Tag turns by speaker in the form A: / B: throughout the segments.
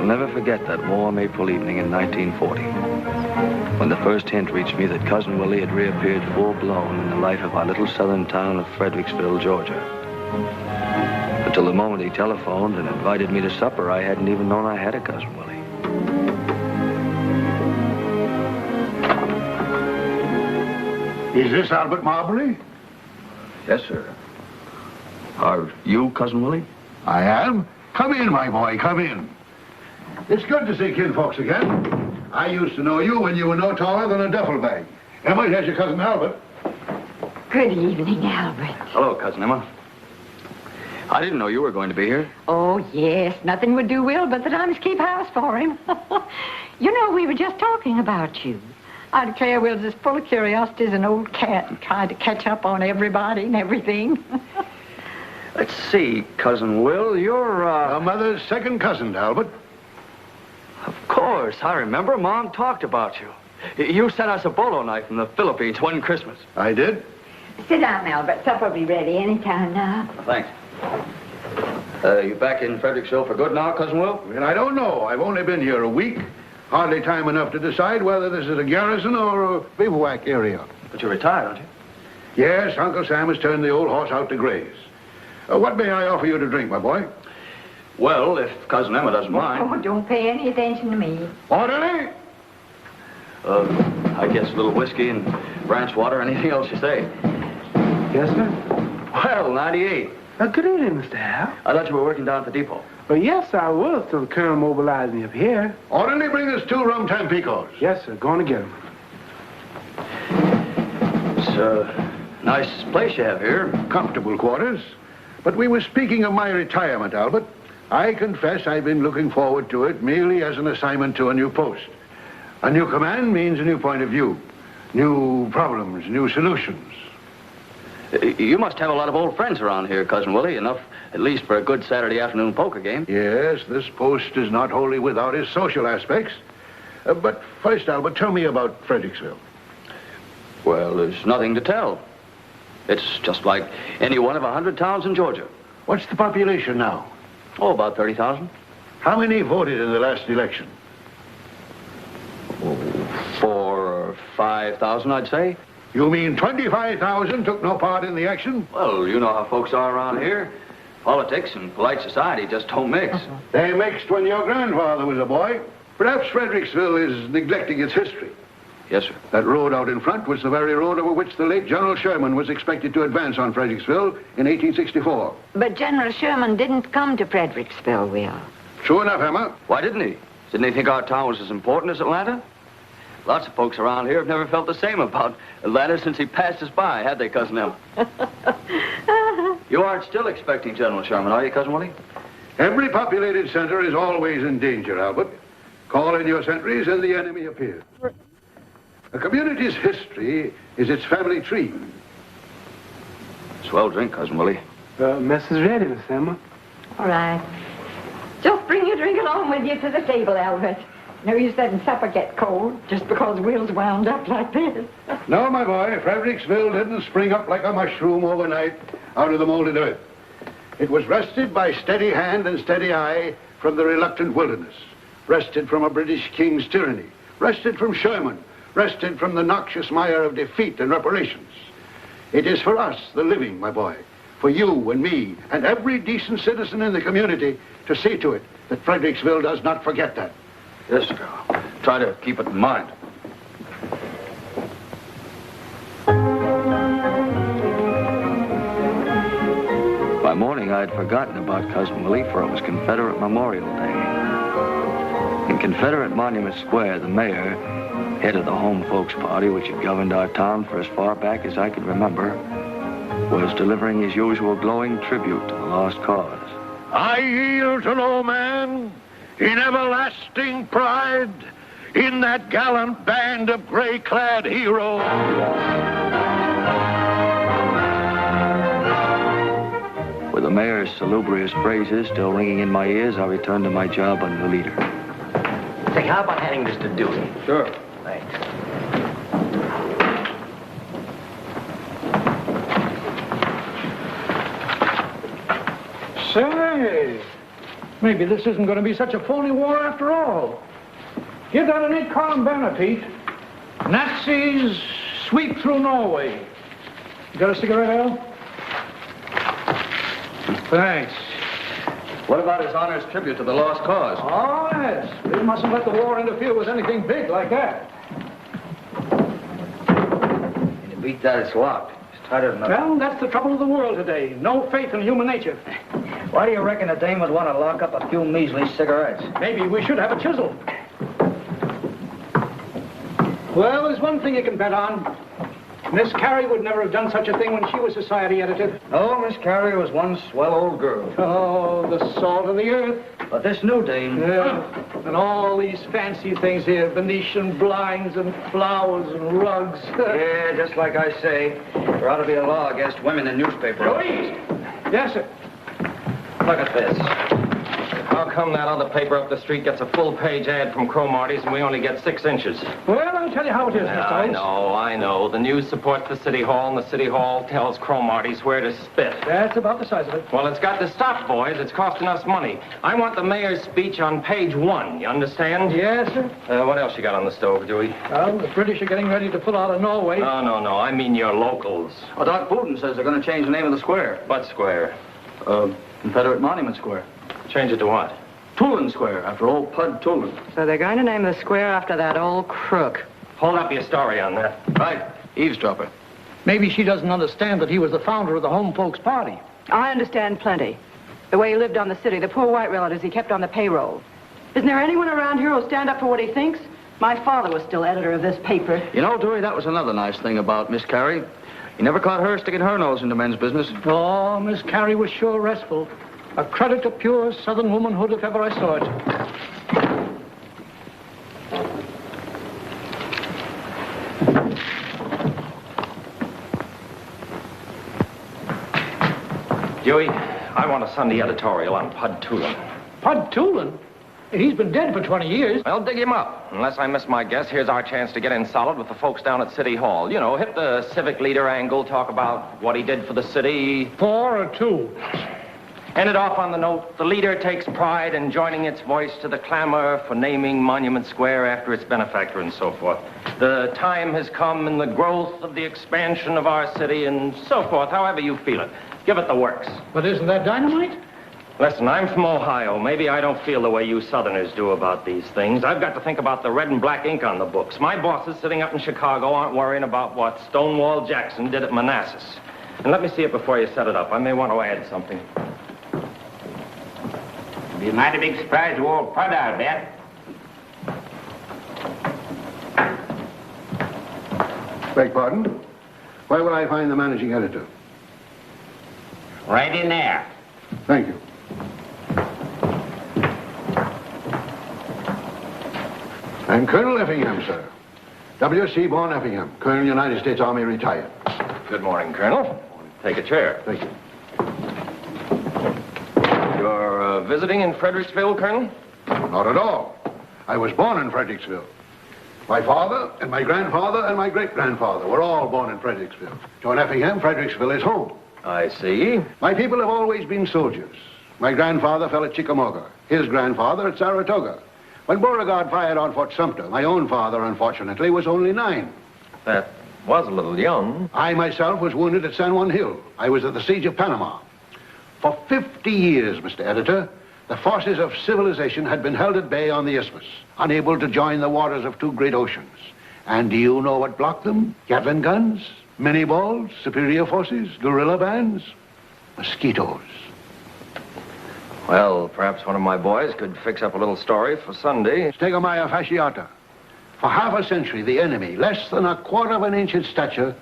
A: shall never forget that warm April evening in 1940, when the first hint reached me that Cousin Willie had reappeared full-blown in the life of our little southern town of Fredericksville, Georgia. Until the moment he telephoned and invited me to supper, I hadn't even known I had a Cousin Willie.
B: Is this Albert Marbury?
A: Yes, sir. Are you Cousin Willie?
B: I am. Come in, my boy, come in. It's good to see kinfolks again. I used to know you when you were no taller than a duffel bag. Emma, here's your cousin Albert.
C: Good evening, Albert.
A: Hello, Cousin Emma. I didn't know you were going to be here.
C: Oh, yes. Nothing would do Will but that I must keep house for him. You know, we were just talking about you. I declare Will's as full of curiosity as an old cat and tried to catch up on everybody and everything.
A: Let's see, Cousin Will, you're,
B: Your mother's second cousin, Albert.
A: Of course, I remember. Mom talked about you. You sent us a bolo knife from the Philippines one Christmas.
B: I did?
C: Sit down, Albert. Supper will be ready any time now.
A: Thanks. You back in Fredericksville for good now, Cousin Will?
B: Well, I don't know. I've only been here a week. Hardly time enough to decide whether this is a garrison or a bivouac area.
A: But you're retired, aren't you?
B: Yes, Uncle Sam has turned the old horse out to graze. What may I offer you to drink, my boy?
A: Well, if Cousin Emma doesn't mind.
C: Oh, don't pay any attention to me.
B: Orderly?
A: I guess a little whiskey and branch water, anything else you say.
D: Yes, sir?
A: Well, 98.
D: Good evening, Mr. Hal.
A: I thought you were working down at the depot.
D: Well, yes, I was till the colonel mobilized me up here.
B: Orderly, bring us 2 rum Tampicos.
D: Yes, sir. Going to get them.
A: It's a nice place you have here.
B: Comfortable quarters. But we were speaking of my retirement, Albert. I confess I've been looking forward to it merely as an assignment to a new post. A new command means a new point of view, new problems, new solutions.
A: You must have a lot of old friends around here, Cousin Willie, enough at least for a good Saturday afternoon poker game.
B: Yes, this post is not wholly without its social aspects. But first, Albert, tell me about Fredericksville.
A: Well, there's nothing to tell. It's just like any one of 100 towns in Georgia.
B: What's the population now?
A: Oh, about 30,000.
B: How many voted in the last election?
A: 4,000 or 5,000, I'd say.
B: You mean 25,000 took no part in the action?
A: Well, you know how folks are around here. Politics and polite society just don't mix.
B: They mixed when your grandfather was a boy. Perhaps Fredericksville is neglecting its history.
A: Yes, sir.
B: That road out in front was the very road over which the late General Sherman was expected to advance on Fredericksville in 1864.
C: But General Sherman didn't come to Fredericksville, Will.
B: True enough, Emma.
A: Why didn't he? Didn't he think our town was as important as Atlanta? Lots of folks around here have never felt the same about Atlanta since he passed us by, had they, Cousin Emma? You aren't still expecting General Sherman, are you, Cousin Willie?
B: Every populated center is always in danger, Albert. Call in your sentries and the enemy appears. A community's history is its family tree.
A: Swell drink, Cousin Willie.
D: Mess is ready, Miss Emma.
C: All right. Just bring your drink along with you to the table, Albert. No use letting supper get cold just because Will's wound up like this.
B: No, my boy, Fredericksville didn't spring up like a mushroom overnight out of the molded earth. It was wrested by steady hand and steady eye from the reluctant wilderness, wrested from a British king's tyranny, wrested from Sherman, wrested from the noxious mire of defeat and reparations. It is for us, the living, my boy, for you and me and every decent citizen in the community to see to it that Fredericksville does not forget that.
A: Yes, sir. I'll try to keep it in mind. By morning, I had forgotten about Cousin Willie, for it was Confederate Memorial Day. In Confederate Monument Square, the mayor, head of the home folks party which had governed our town for as far back as I could remember, was delivering his usual glowing tribute to the lost cause.
B: I yield to no man in everlasting pride in that gallant band of gray-clad heroes.
A: With the mayor's salubrious phrases still ringing in my ears, I returned to my job under the leader.
E: Say, how about handing this to Dewey?
A: Sure.
E: Thanks.
D: Say,
F: Maybe this isn't going to be such a phony war after all. Give that an 8-column banner, Pete. Nazis sweep through Norway. You got a cigarette, Al? Thanks.
A: What about his honor's tribute to the lost cause?
F: Oh, yes. We mustn't let the war interfere with anything big like that.
A: And to beat that, it's locked. It's tighter than
F: Well, that's the trouble of the world today. No faith in human nature.
A: Why do you reckon a dame would want to lock up a few measly cigarettes?
F: Maybe we should have a chisel. Well, there's one thing you can bet on. Miss Carey would never have done such a thing when she was society editor.
A: No, Miss Carey was one swell old girl.
F: Oh, the salt of the earth.
A: But this new dame...
F: Yeah, and all these fancy things here, Venetian blinds and flowers and rugs.
A: Yeah, just like I say, there ought to be a law against women in newspaper.
F: Louise! Yes, sir.
E: Look at this. How come that other paper up the street gets a full-page ad from Cromarty's and we only get 6 inches?
F: Well, I'll tell you how it is, Mr. Holmes.
E: I know. The news supports the City Hall, and the City Hall tells Cromarty's where to spit.
F: That's about the size of it.
E: Well, it's got to stop, boys. It's costing us money. I want the mayor's speech on page 1. You understand?
F: Yes, sir.
E: What else you got on the stove, Dewey?
F: Well, the British are getting ready to pull out of Norway.
E: No. I mean your locals.
A: Well, Doc Booten says they're going to change the name of the square.
E: What square?
A: Confederate Monument Square.
E: Change it to what?
A: Tulin Square, after old Pud Tulin.
C: So they're going to name the square after that old crook.
E: Hold up your story on that.
A: Right, eavesdropper.
F: Maybe she doesn't understand that he was the founder of the Home Folks Party.
C: I understand plenty. The way he lived on the city, the poor white relatives he kept on the payroll. Isn't there anyone around here who'll stand up for what he thinks? My father was still editor of this paper.
A: You know, Dewey, that was another nice thing about Miss Carey. You never caught her sticking her nose into men's business.
F: Oh, Miss Carey was sure restful. A credit to pure Southern womanhood if ever I saw it.
E: Dewey, I want a Sunday editorial on Pud Tulin.
F: Pud Tulin? He's been dead for 20 years.
E: Well, dig him up. Unless I miss my guess, here's our chance to get in solid with the folks down at City Hall. You know, hit the civic leader angle, talk about what he did for the city.
F: 4 or 2.
E: End it off on the note, the leader takes pride in joining its voice to the clamor for naming Monument Square after its benefactor and so forth. The time has come in the growth of the expansion of our city and so forth, however you feel it. Give it the works.
F: But isn't that dynamite?
E: Listen, I'm from Ohio. Maybe I don't feel the way you Southerners do about these things. I've got to think about the red and black ink on the books. My bosses sitting up in Chicago aren't worrying about what Stonewall Jackson did at Manassas. And let me see it before you set it up. I may want to add something.
G: Be a mighty big surprise to old Pud, I'll bet.
B: Beg pardon? Where will I find the managing editor?
G: Right in there.
B: Thank you. I'm Colonel Effingham, sir. W. Seaborn Effingham, Colonel, United States Army, retired.
E: Good morning, Colonel. Take a chair.
B: Thank you.
E: You're visiting in Fredericksville, Colonel?
B: Not at all. I was born in Fredericksville. My father and my grandfather and my great-grandfather were all born in Fredericksville. Joan Effingham, Fredericksville is home.
E: I see.
B: My people have always been soldiers. My grandfather fell at Chickamauga, his grandfather at Saratoga. When Beauregard fired on Fort Sumter, my own father, unfortunately, was only 9.
E: That was a little young.
B: I myself was wounded at San Juan Hill. I was at the siege of Panama. For 50 years, Mr. Editor, the forces of civilization had been held at bay on the isthmus, unable to join the waters of 2 great oceans. And do you know what blocked them? Gatling guns, mini balls, superior forces, guerrilla bands, mosquitoes.
E: Well, perhaps one of my boys could fix up a little story for Sunday.
B: Stegomyia fasciata. For half a century, the enemy, less than a quarter of an inch in stature,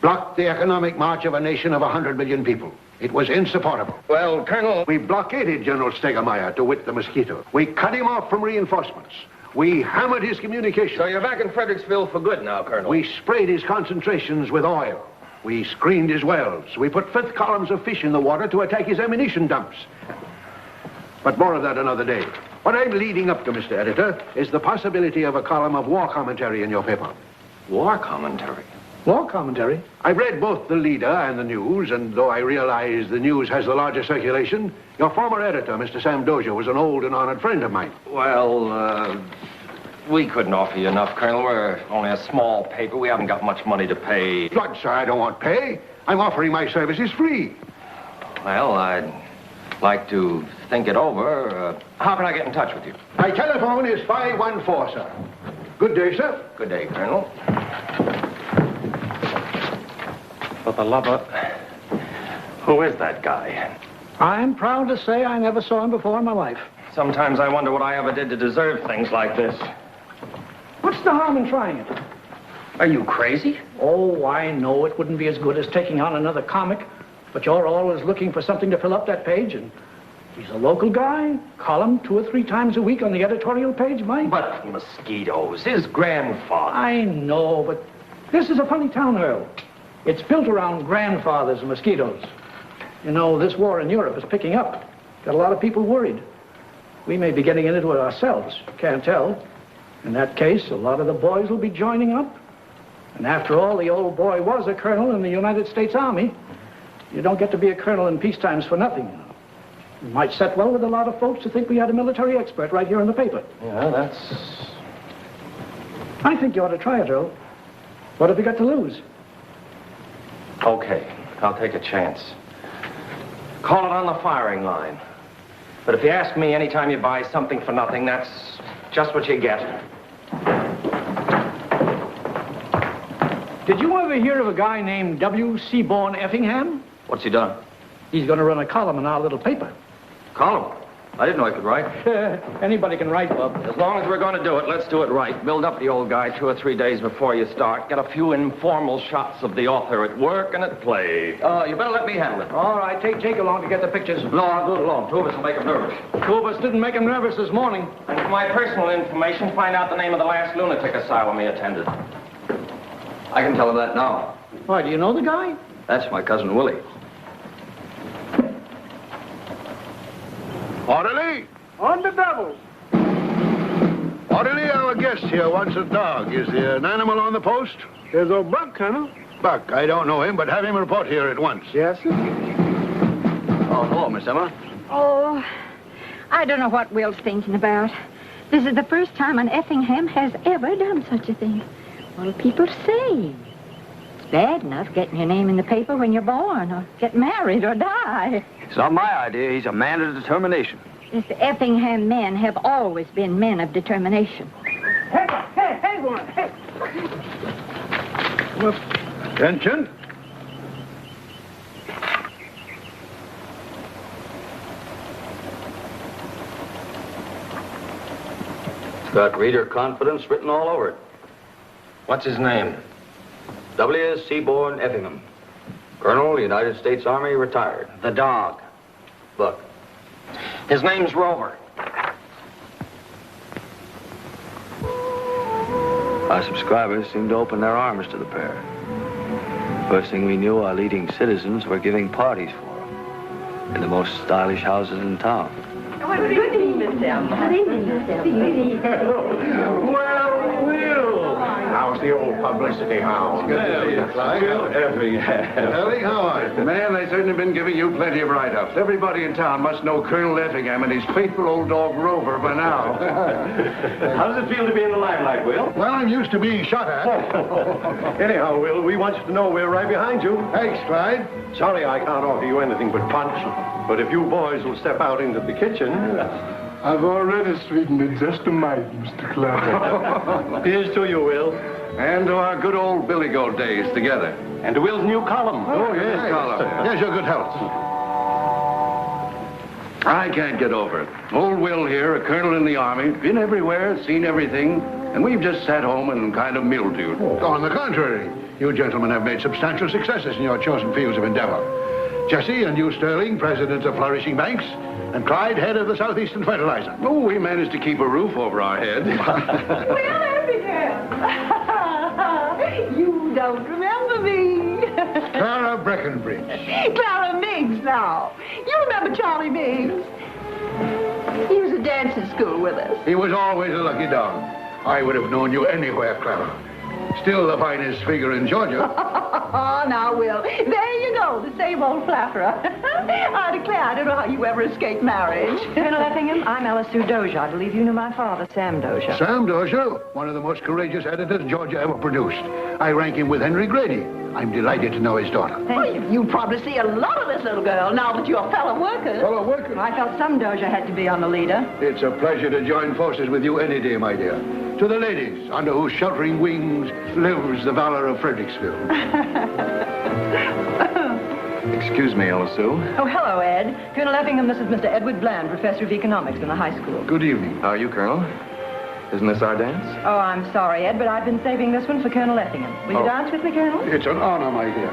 B: blocked the economic march of a nation of 100 million people. It was insupportable.
E: Well, Colonel...
B: We blockaded General Stegomyia, to wit the mosquito. We cut him off from reinforcements. We hammered his communications.
E: So you're back in Fredericksville for good now, Colonel?
B: We sprayed his concentrations with oil. We screened his wells. We put 5th columns of fish in the water to attack his ammunition dumps. But more of that another day. What I'm leading up to, Mr. Editor, is the possibility of a column of war commentary in your paper.
E: War commentary?
F: War commentary?
B: I've read both the leader and the news, and though I realize the news has the largest circulation, your former editor, Mr. Sam Dozier, was an old and honored friend of mine.
E: Well, we couldn't offer you enough, Colonel. We're only a small paper. We haven't got much money to pay.
B: Blood, sir, I don't want pay. I'm offering my services free.
E: Well, I'd like to think it over. How can I get in touch with you?
B: My telephone is 514, sir. Good day, sir.
E: Good day, Colonel. For the love of... Who is that guy?
F: I'm proud to say I never saw him before in my life.
E: Sometimes I wonder what I ever did to deserve things like this.
F: What's the harm in trying it?
E: Are you crazy?
F: Oh, I know it wouldn't be as good as taking on another comic, but you're always looking for something to fill up that page, and he's a local guy. Column 2 or 3 times a week on the editorial page, Mike.
E: But mosquitoes, his grandfather.
F: I know, but this is a funny town, Earl. It's built around grandfathers and mosquitoes. You know, this war in Europe is picking up. Got a lot of people worried. We may be getting into it ourselves. Can't tell. In that case, a lot of the boys will be joining up. And after all, the old boy was a colonel in the United States Army. You don't get to be a colonel in peace times for nothing, you know. It might set well with a lot of folks to think we had a military expert right here in the paper.
E: Yeah, that's...
F: I think you ought to try it, Earl. What have you got to lose?
E: Okay, I'll take a chance. Call it on the firing line. But if you ask me anytime you buy something for nothing, that's just what you get.
F: Did you ever hear of a guy named W. Seaborn Effingham?
A: What's he done?
F: He's going to run a column in our little paper.
A: Column? I didn't know he could write.
F: Anybody can write, Bub.
E: As long as we're going to do it, let's do it right. Build up the old guy 2 or 3 days before you start. Get a few informal shots of the author at work and at play.
A: You better let me handle it.
F: All right, take Jake along to get the pictures.
A: No, I'll do it alone. 2 of us will make him nervous.
F: 2 of us didn't make him nervous this morning.
E: And for my personal information, find out the name of the last lunatic asylum he attended.
A: I can tell him that now.
F: Why, do you know the guy?
A: That's my cousin Willie.
B: Orderly!
D: On the double.
B: Orderly, our guest here wants a dog. Is there an animal on the post?
D: There's old Buck, Colonel.
B: Buck, I don't know him, but have him report here at once.
D: Yes, sir.
A: Oh, hello, Miss Emma.
C: Oh, I don't know what Will's thinking about. This is the first time an Effingham has ever done such a thing. What'll people say? It's bad enough getting your name in the paper when you're born, or get married, or die.
A: It's not my idea. He's a man of determination.
C: The Effingham men have always been men of determination.
D: Hey, woman, hey.
B: Attention.
A: It's got reader confidence written all over it.
E: What's his name?
A: W. Seaborn Effingham. Colonel, United States Army, retired.
E: The dog.
A: Buck.
E: His name's Rover.
A: Our subscribers seem to open their arms to the pair. First thing we knew, our leading citizens were giving parties for them in the most stylish houses in town.
C: Good evening, Miss Emma. Good evening, Miss Emma.
B: Well, Will. How's the old publicity hound?
H: Good to see you, Clyde.
B: Ellie, how are you?
H: Man, they've certainly been giving you plenty of write-ups. Everybody in town must know Colonel Effingham and his faithful old dog Rover by now. How does it feel to be in the limelight, Will?
B: Well, I'm used to being shot at.
H: Anyhow, Will, we want you to know we're right behind you.
B: Thanks, Clyde.
H: Sorry I can't offer you anything but punch, but if you boys will step out into the kitchen...
D: I've already sweetened it just a mite, Mr. Clark.
H: Here's to you, Will. And to our good old Billy Goat days together. And to Will's new column.
B: Oh, yes, column. Here's your good health.
H: I can't get over it. Old Will here, a colonel in the Army, been everywhere, seen everything, and we've just sat home and kind of mildewed.
B: On the contrary, you gentlemen have made substantial successes in your chosen fields of endeavor. Jesse and you, Sterling, presidents of flourishing banks, and Clyde, head of the Southeastern Fertilizer.
H: Oh, we managed to keep a roof over our head.
C: Well, Effingham. You don't remember me.
B: Clara Breckenbridge.
C: Clara Miggs now. You remember Charlie Miggs? He was at dancing school with us.
B: He was always a lucky dog. I would have known you anywhere, Clara. Still the finest figure in Georgia.
C: Oh, now, Will, there you go, the same old flatterer. I declare, I don't know how you ever escaped marriage.
I: Colonel Effingham, I'm Alice Sue Dozier. I believe you knew my father, Sam Dozier.
B: Sam Dozier, one of the most courageous editors Georgia ever produced. I rank him with Henry Grady. I'm delighted to know his daughter.
C: Well, you probably see a lot of this little girl now that you're fellow workers.
B: Fellow worker?
I: I felt some Dozier had to be on the leader.
B: It's a pleasure to join forces with you any day, my dear. To the ladies, under whose sheltering wings lives the valor of Fredericksville.
A: Excuse me, Ella Sue.
I: Oh, hello, Ed. Colonel Effingham, this is Mr. Edward Bland, professor of economics in the high school.
B: Good evening.
A: How are you, Colonel? Isn't this our dance?
I: Oh, I'm sorry, Ed, but I've been saving this one for Colonel Effingham. Will you dance with me, Colonel?
B: It's an honor, my dear.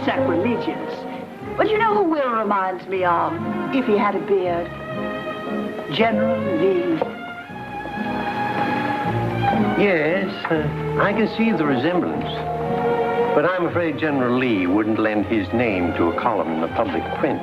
J: Sacrilegious. But you know who Will reminds me of, if he had a beard? General Lee.
K: Yes, I can see the resemblance. But I'm afraid General Lee wouldn't lend his name to a column in the public print.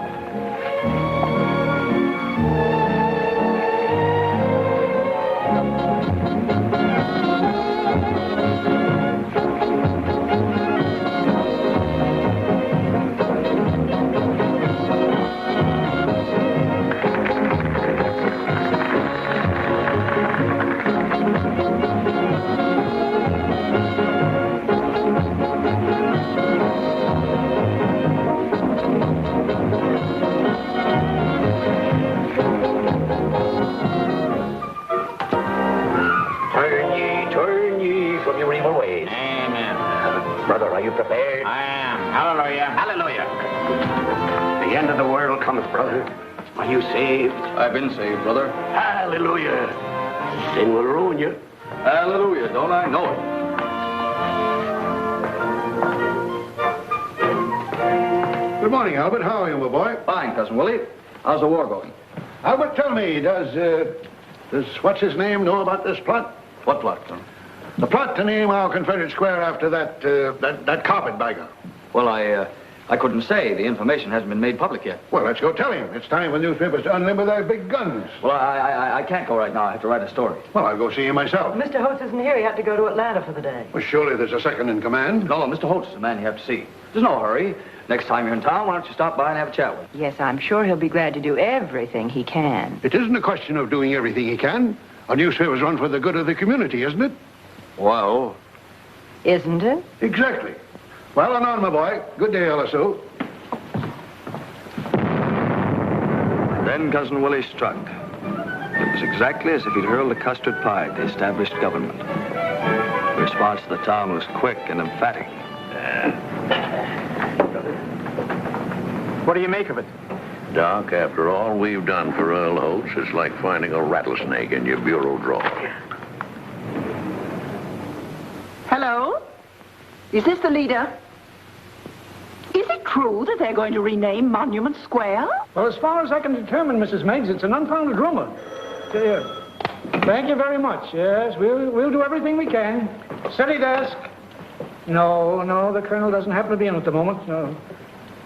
G: Turn ye from your evil ways. Amen. Brother, are you prepared? I am. Hallelujah. Hallelujah. The end of the world comes, brother. Are you saved?
A: I've been saved, brother.
G: Hallelujah. Sin will ruin you.
A: Hallelujah, don't I know it?
B: Good morning, Albert. How are you, my boy?
A: Fine, Cousin Willie. How's the war going?
B: Albert, tell me, does what's his name know about this plot?
A: What plot, Colonel?
B: The plot to name our Confederate Square after that carpetbagger.
A: Well, I couldn't say. The information hasn't been made public yet.
B: Well, let's go tell him. It's time for newspapers to unlimber their big guns.
A: Well, I can't go right now. I have to write a story.
B: Well, I'll go see him myself.
I: Mr. Holtz isn't here. He had to go to Atlanta for the day.
B: Well, surely there's a second in command.
A: No, Mr. Holtz is the man you have to see. There's no hurry. Next time you're in town, why don't you stop by and have a chat with him?
I: Yes, I'm sure he'll be glad to do everything he can.
B: It isn't a question of doing everything he can. A newspaper's run for the good of the community, isn't it?
A: Well...
I: Isn't it?
B: Exactly. Well, on, my boy. Good day, Ella Sue.
A: Then Cousin Willie struck. It was exactly as if he'd hurled a custard pie at the established government. The response to the town was quick and emphatic.
F: What do you make of it?
L: Doc, after all we've done for Earl Holtz, it's like finding a rattlesnake in your bureau drawer.
J: Hello? Is this the leader? Is it true that they're going to rename Monument Square?
F: Well, as far as I can determine, Mrs. Meigs, it's an unfounded rumor. Thank you very much. Yes, we'll do everything we can. Steady desk. No, the colonel doesn't happen to be in at the moment. No.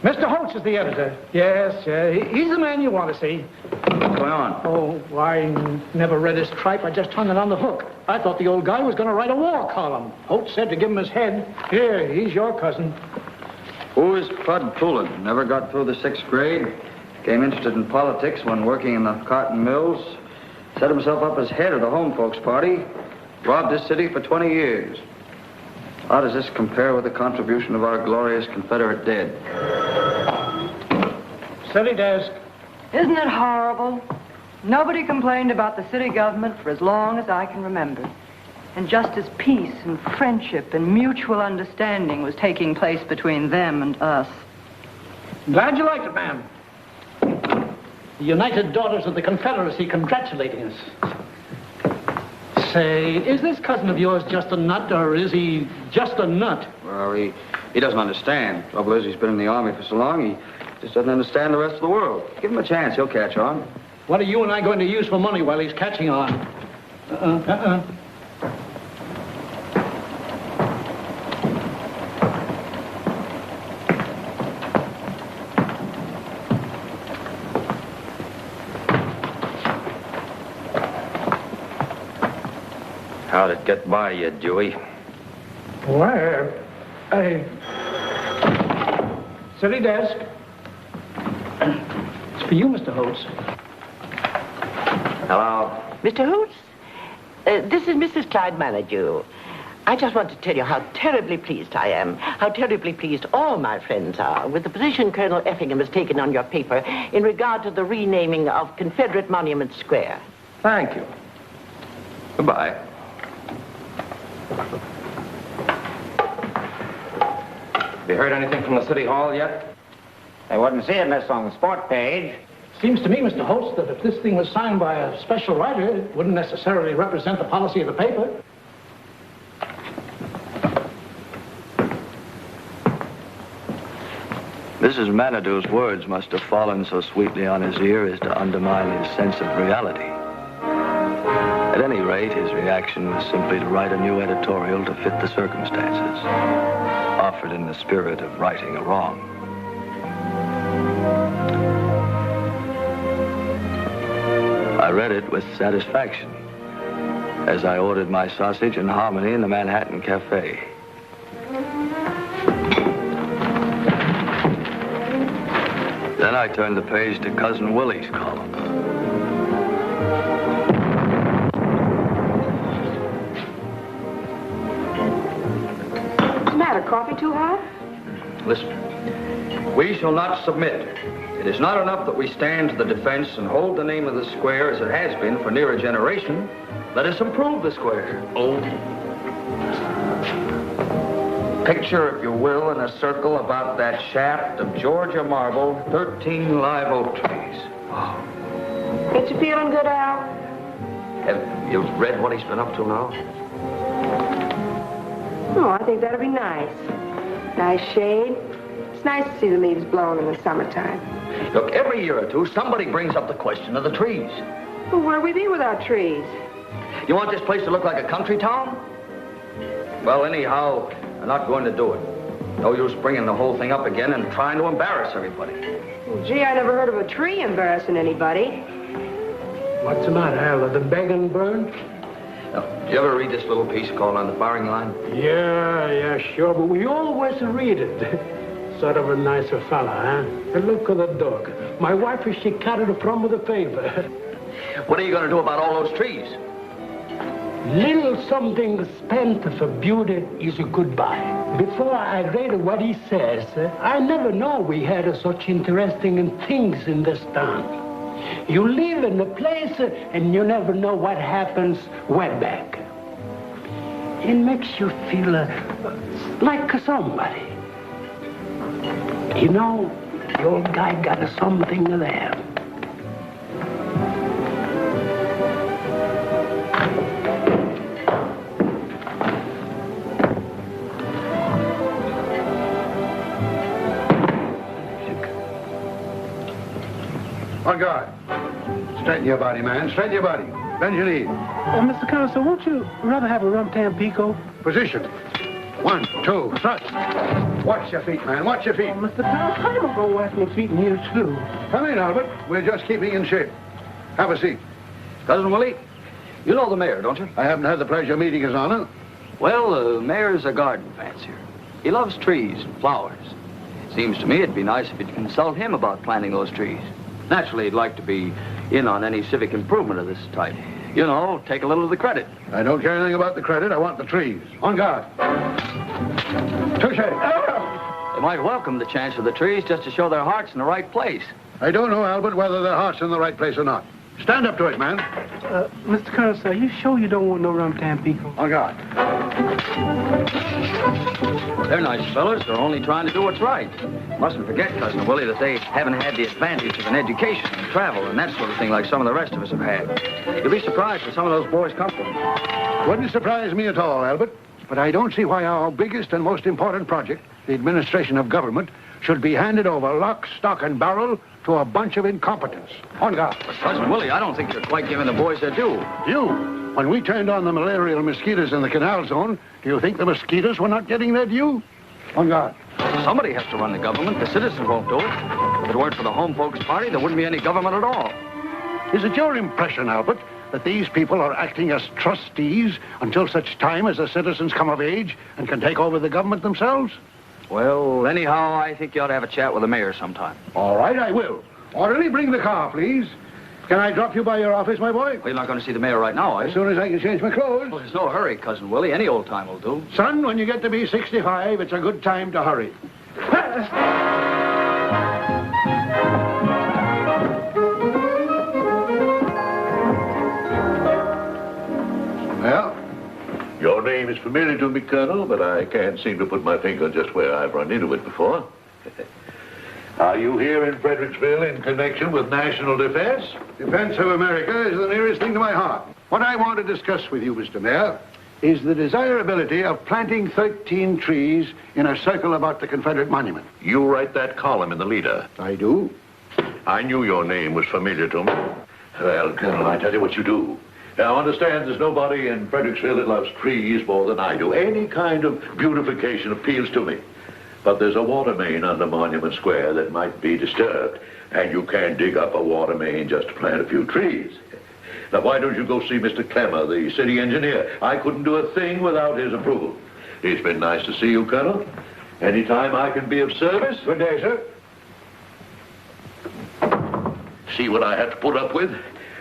F: Mr. Holtz is the editor. Yes, he's the man you want to see.
A: What's going on?
F: Oh, I never read his tripe. I just hung it on the hook. I thought the old guy was going to write a war column. Holtz said to give him his head. Here, he's your cousin.
A: Who is Bud Poulin? Never got through the 6th grade. Became interested in politics when working in the cotton mills. Set himself up as head of the home folks party. Robbed this city for 20 years. How does this compare with the contribution of our glorious Confederate dead?
F: Steady desk.
I: Isn't it horrible? Nobody complained about the city government for as long as I can remember. And just as peace and friendship and mutual understanding was taking place between them and us.
F: Glad you liked it, ma'am. The United Daughters of the Confederacy congratulating us. Say, is this cousin of yours just a nut, or is he just a nut?
A: Well, he doesn't understand. Trouble is, he's been in the Army for so long, he just doesn't understand the rest of the world. Give him a chance, he'll catch on.
F: What are you and I going to use for money while he's catching on?
E: How'd it get by you, Dewey?
F: Where? City desk. It's for you, Mr. Holtz.
E: Hello?
M: Mr. Holtz, this is Mrs. Clyde Manager. I just want to tell you how terribly pleased I am, how terribly pleased all my friends are with the position Colonel Effingham has taken on your paper in regard to the renaming of Confederate Monument Square.
E: Thank you. Goodbye. Have you heard anything from the City Hall yet?
G: I wouldn't see it unless on the sport page.
F: Seems to me, Mr. Holtz, that if this thing was signed by a special writer, it wouldn't necessarily represent the policy of the paper.
A: Mrs. Manitou words must have fallen so sweetly on his ear as to undermine his sense of reality. At any rate, his reaction was simply to write a new editorial to fit the circumstances, offered in the spirit of righting a wrong. I read it with satisfaction as I ordered my sausage and hominy in the Manhattan Cafe. Then I turned the page to Cousin Willie's column.
J: What's the matter? Coffee too hot?
H: Listen, we shall not submit. It is not enough that we stand to the defense and hold the name of the square as it has been for near a generation. Let us improve the square. Oh. Picture, if you will, in a circle about that shaft of Georgia marble, 13 live oak trees. Oh.
J: Ain't you feeling good, Al?
H: Have you read what he's been up to now?
J: Oh, I think that'll be nice. Nice shade. It's nice to see the leaves blowing in the summertime.
H: Look, every year or two, somebody brings up the question of the trees.
J: Well, where'd we be without trees?
H: You want this place to look like a country town? Well, anyhow, I'm not going to do it. No use bringing the whole thing up again and trying to embarrass everybody.
J: Well, gee, I never heard of a tree embarrassing anybody.
K: What's the matter, Al? Are the begging burned?
H: Now, did you ever read this little piece called On the Firing Line?
K: Yeah, sure, but we always read it. Sort of a nicer fella, huh? And look at the dog. My wife, she cut it from the paper.
H: What are you going to do about all those trees?
K: Little something spent for beauty is a goodbye. Before I read what he says, I never know we had such interesting things in this town. You live in a place and you never know what happens way back. It makes you feel like somebody. You know, the old guy got something there.
B: On guard. Straighten your body, man. Straighten your body. Bend your knee.
K: Mr. Consul, won't you rather have a rum Tampico?
B: Position. 1, 2, thrust. Watch your feet, man. Watch your feet.
K: Mr. Consul, I'm going to wash my feet in here, too.
B: Come in, Albert. We're just keeping in shape. Have a seat.
H: Cousin Willie, you know the mayor, don't you?
B: I haven't had the pleasure of meeting His Honor.
H: Well, the mayor's a garden fancier. He loves trees and flowers. Seems to me it'd be nice if you'd consult him about planting those trees. Naturally, he'd like to be in on any civic improvement of this type. You know, take a little of the credit.
B: I don't care anything about the credit. I want the trees. On guard. Touche.
H: They might welcome the chance of the trees just to show their hearts in the right place.
B: I don't know, Albert, whether their heart's in the right place or not. Stand up to it, man.
K: Mr. Consul, are you sure you don't want no rum Tampico?
B: On guard.
H: They're nice fellas. They're only trying to do what's right. Mustn't forget, Cousin Willie, that they haven't had the advantage of an education and travel and that sort of thing like some of the rest of us have had. You'll be surprised where some of those boys come from.
B: Wouldn't surprise me at all, Albert. But I don't see why our biggest and most important project, the administration of government, should be handed over lock, stock, and barrel to a bunch of incompetents. On guard.
H: But Cousin Willie, I don't think you're quite giving the boys their due.
B: You? When we turned on the malarial mosquitoes in the canal zone, do you think the mosquitoes were not getting their due? On guard.
H: Somebody has to run the government. The citizens won't do it. If it weren't for the Home Folks Party, there wouldn't be any government at all.
B: Is it your impression, Albert, that these people are acting as trustees until such time as the citizens come of age and can take over the government themselves?
H: Well, anyhow, I think you ought to have a chat with the mayor sometime.
B: All right, I will. Orderly, bring the car, please. Can I drop you by your office, my boy?
H: Well, you're not going to see the mayor right now, are you?
B: As soon as I can change my clothes.
H: Well, there's no hurry, Cousin Willie. Any old time will do.
B: Son, when you get to be 65, it's a good time to hurry. Well?
L: Your name is familiar to me, Colonel, but I can't seem to put my finger just where I've run into it before. Are you here in Fredericksville in connection with national defense?
B: Defense of America is the nearest thing to my heart. What I want to discuss with you, Mr. Mayor, is the desirability of planting 13 trees in a circle about the Confederate monument.
L: You write that column in the leader.
B: I do.
L: I knew your name was familiar to me. Well, Colonel, I tell you what you do. Now, understand there's nobody in Fredericksville that loves trees more than I do. Any kind of beautification appeals to me. But there's a water main under Monument Square that might be disturbed, and you can't dig up a water main just to plant a few trees. Now, why don't you go see Mr. Clemmer, the city engineer? I couldn't do a thing without his approval. It's been nice to see you, Colonel. Anytime I can be of service.
B: Good day, sir.
L: See what I have to put up with?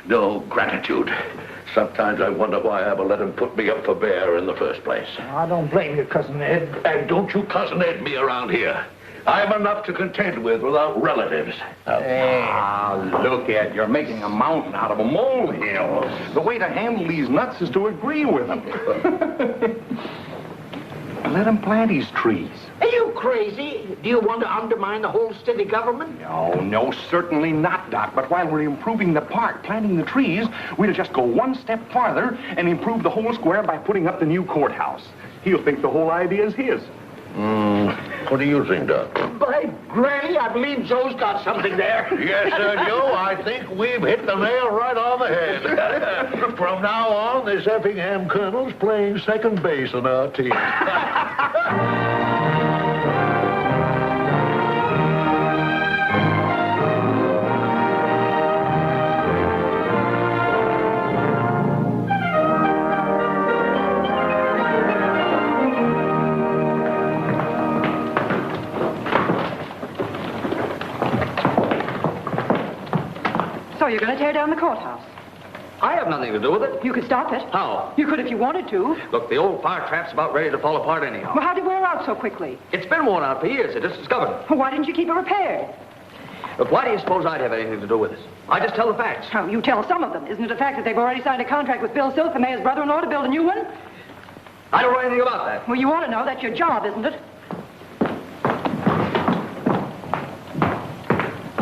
L: No gratitude. Sometimes I wonder why I ever let him put me up for bear in the first place.
F: I don't blame you, Cousin Ed.
L: And don't you cousin Ed me around here. I'm enough to contend with without relatives.
N: Look, Ed, you're making a mountain out of a molehill. The way to handle these nuts is to agree with them. Let him plant his trees.
G: Are you crazy? Do you want to undermine the whole city government?
N: No, certainly not, Doc. But while we're improving the park, planting the trees, we'll just go one step farther and improve the whole square by putting up the new courthouse. He'll think the whole idea is his.
L: What do you think, Doc?
G: By granny, I believe Joe's got something there.
L: Yes, sir, Joe. I think we've hit the nail right on the head. From now on, this Effingham Colonel's playing second base on our team.
I: So you're going to tear down the courthouse?
H: I have nothing to do with it.
I: You could stop it.
H: How?
I: You could if you wanted to.
H: Look, the old fire trap's about ready to fall apart anyhow.
I: Well, how'd it wear out so quickly?
H: It's been worn out for years. It just discovered.
I: Well, why didn't you keep it repaired?
H: Look, why do you suppose I'd have anything to do with this? I just tell the facts.
I: Oh, you tell some of them. Isn't it a fact that they've already signed a contract with Bill Silk, the mayor's brother-in-law, to build a new one?
H: I don't know anything about that.
I: Well, you ought to know. That's your job, isn't it?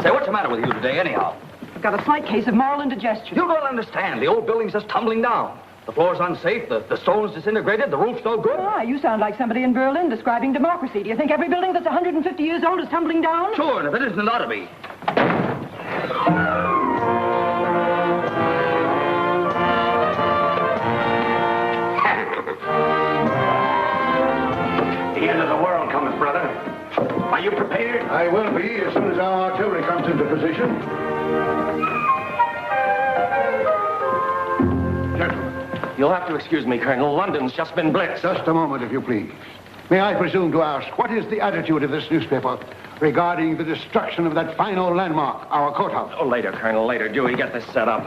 H: Say, what's the matter with you today, anyhow?
I: I've got a slight case of moral indigestion.
H: You don't understand. The old building's just tumbling down. The floor's unsafe, the stone's disintegrated, the roof's no good.
I: Ah, you sound like somebody in Berlin describing democracy. Do you think every building that's 150 years old is tumbling down?
H: Sure, and if it isn't, it ought to be.
G: The end of the world cometh, brother. Are you prepared?
B: I will be as soon as our artillery comes into position. Gentlemen.
E: You'll have to excuse me, Colonel. London's just been blitzed.
B: Just a moment, if you please. May I presume to ask, what is the attitude of this newspaper regarding the destruction of that fine old landmark, our courthouse?
E: Oh, later, Colonel, later. Dewey, get this set up.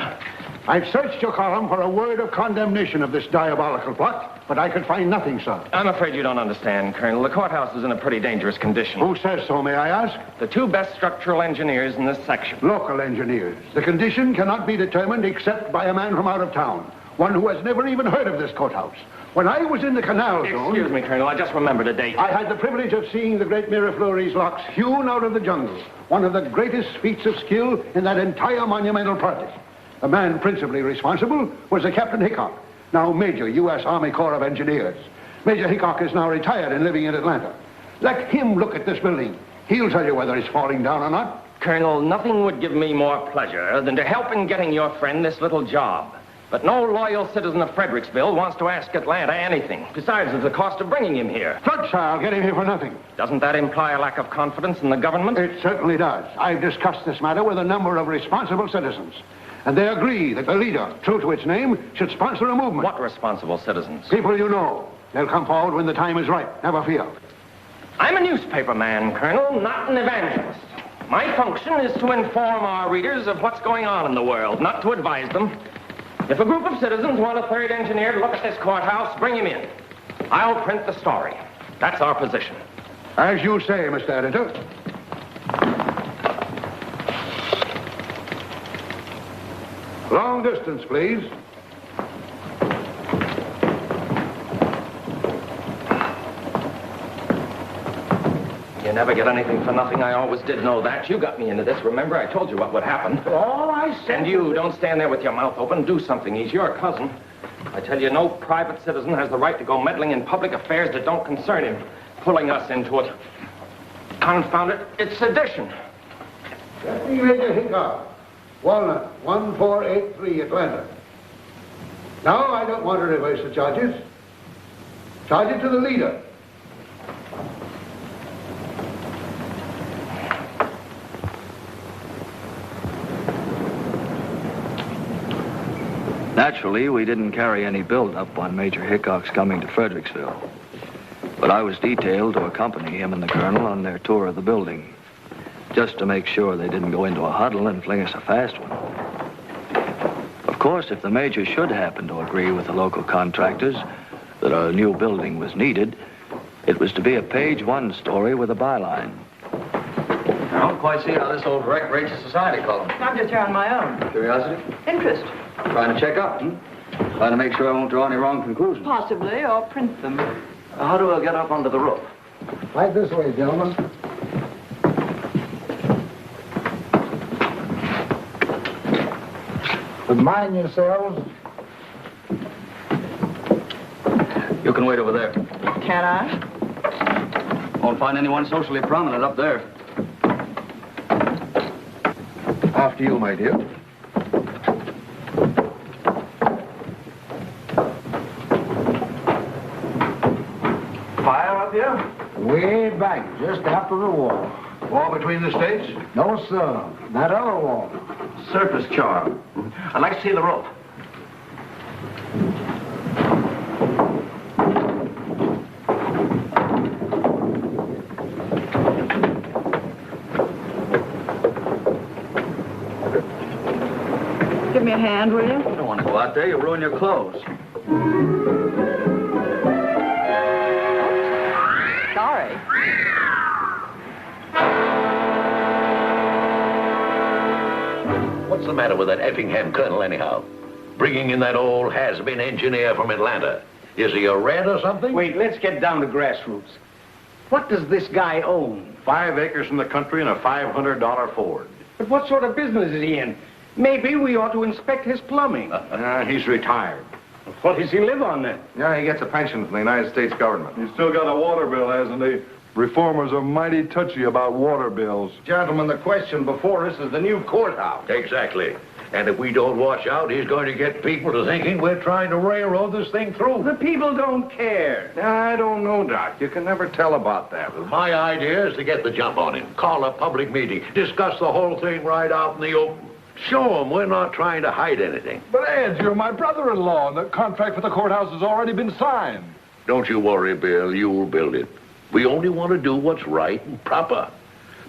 B: I've searched your column for a word of condemnation of this diabolical plot, but I could find nothing, sir.
E: I'm afraid you don't understand, Colonel. The courthouse is in a pretty dangerous condition.
B: Who says so, may I ask?
E: The two best structural engineers in this section.
B: Local engineers. The condition cannot be determined except by a man from out of town, one who has never even heard of this courthouse. When I was in the canal zone...
E: Excuse me, Colonel, I just remembered a date.
B: I had the privilege of seeing the great Miraflores locks hewn out of the jungle, one of the greatest feats of skill in that entire monumental project. The man principally responsible was the Captain Hickok, now Major, U.S. Army Corps of Engineers. Major Hickok is now retired and living in Atlanta. Let him look at this building. He'll tell you whether it's falling down or not.
E: Colonel, nothing would give me more pleasure than to help in getting your friend this little job. But no loyal citizen of Fredericksville wants to ask Atlanta anything. Besides, there's the cost of bringing him here.
B: Judge, I'll get him here for nothing.
E: Doesn't that imply a lack of confidence in the government?
B: It certainly does. I've discussed this matter with a number of responsible citizens. And they agree that the leader, true to its name, should sponsor a movement.
E: What responsible citizens?
B: People you know. They'll come forward when the time is right. Never fear.
E: I'm a newspaper man, Colonel, not an evangelist. My function is to inform our readers of what's going on in the world, not to advise them. If a group of citizens want a third engineer to look at this courthouse, bring him in. I'll print the story. That's our position.
B: As you say, Mr. Editor. Long distance, please.
E: You never get anything for nothing. I always did know that. You got me into this. Remember, I told you what would happen.
F: All I said...
E: And you, don't stand there with your mouth open. Do something. He's your cousin. I tell you, no private citizen has the right to go meddling in public affairs that don't concern him, pulling us into it. Confound it, it's sedition.
B: Deputy Major Hickok, Walnut, 1483, Atlanta. Now, I don't want to reverse the charges. Charge it to the leader.
A: Naturally, we didn't carry any build-up on Major Hickok's coming to Fredericksville. But I was detailed to accompany him and the colonel on their tour of the building, just to make sure they didn't go into a huddle and fling us a fast one. Of course, if the major should happen to agree with the local contractors that a new building was needed, it was to be a page one story with a byline.
H: I don't quite see how this old wreck rates a society column.
I: I'm just here on my own.
H: Curiosity?
I: Interest.
H: Trying to check up, Trying to make sure I won't draw any wrong conclusions.
I: Possibly, or print them.
H: How do I get up onto the roof?
B: Right this way, gentlemen.
F: But mind yourselves.
H: You can wait over there.
I: Can I?
H: Won't find anyone socially prominent up there.
B: After you, my dear.
F: Fire up here? Way back, just after the war.
B: War between the states?
F: No, sir. That other war.
G: Surface charm. I'd like to see the rope.
I: Give me a hand, will you?
H: You don't want to go out there. You'll ruin your clothes.
I: Sorry.
L: What's the matter with that Effingham colonel, anyhow? Bringing in that old has-been engineer from Atlanta. Is he a rat or something?
F: Wait, let's get down to grassroots. What does this guy own?
N: 5 acres in the country and a $500 Ford.
F: But what sort of business is he in? Maybe we ought to inspect his plumbing.
N: He's retired.
F: What does he live on then?
N: Yeah, he gets a pension from the United States government. He's still got a water bill, hasn't he? Reformers are mighty touchy about water bills.
G: Gentlemen, the question before us is the new courthouse.
L: Exactly. And if we don't watch out, he's going to get people to thinking we're trying to railroad this thing through.
F: The people don't care.
N: I don't know, Doc. You can never tell about that.
L: My idea is to get the jump on him. Call a public meeting. Discuss the whole thing right out in the open. Show him we're not trying to hide anything.
D: But, Ed, you're my brother-in-law, and the contract for the courthouse has already been signed.
L: Don't you worry, Bill. You'll build it. We only want to do what's right and proper.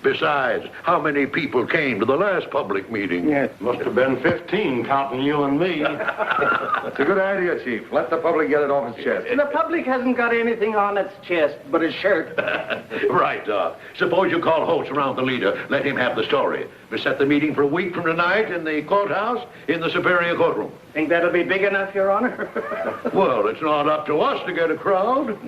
L: Besides, how many people came to the last public meeting?
N: Yeah, must have been 15, counting you and me. That's a good idea, Chief. Let the public get it off its chest.
F: The public hasn't got anything on its chest but his shirt.
L: Right, Doc. Suppose you call Holtz around the leader. Let him have the story. We set the meeting for a week from tonight in the courthouse in the Superior Courtroom.
F: Think that'll be big enough, Your Honor?
L: Well, it's not up to us to get a crowd.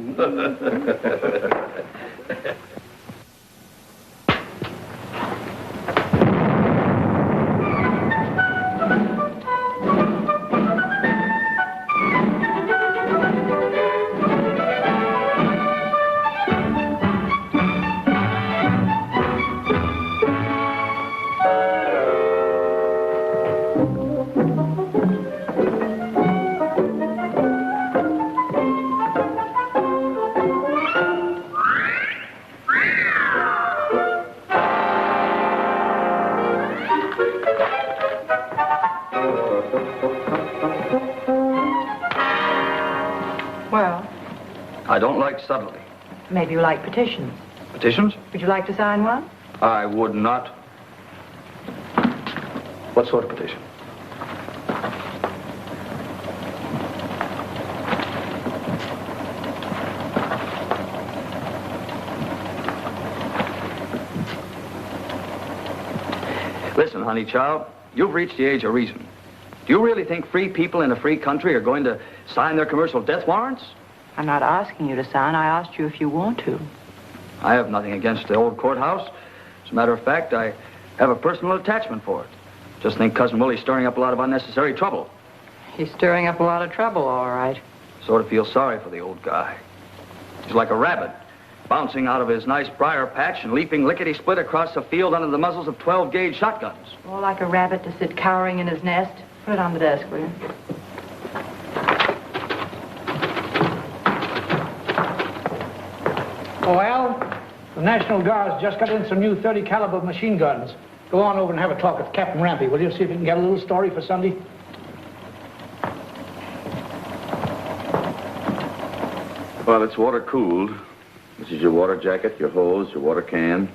H: I don't like subtlety.
I: Maybe you like petitions.
H: Petitions?
I: Would you like to sign one?
H: I would not. What sort of petition? Listen, honey child, you've reached the age of reason. Do you really think free people in a free country are going to sign their commercial death warrants?
I: I'm not asking you to sign. I asked you if you want to.
H: I have nothing against the old courthouse. As a matter of fact, I have a personal attachment for it. Just think Cousin Willie's stirring up a lot of unnecessary trouble.
I: He's stirring up a lot of trouble, all right.
H: Sort of feel sorry for the old guy. He's like a rabbit, bouncing out of his nice briar patch and leaping lickety-split across the field under the muzzles of 12-gauge shotguns.
I: More like a rabbit to sit cowering in his nest. Put it on the desk, will you?
F: Oh, Al, the National Guard's just got in some new 30 caliber machine guns. Go on over and have a talk with Captain Rampy, will you? See if you can get a little story for Sunday.
O: Well, it's water cooled. This is your water jacket, your hose, your water can.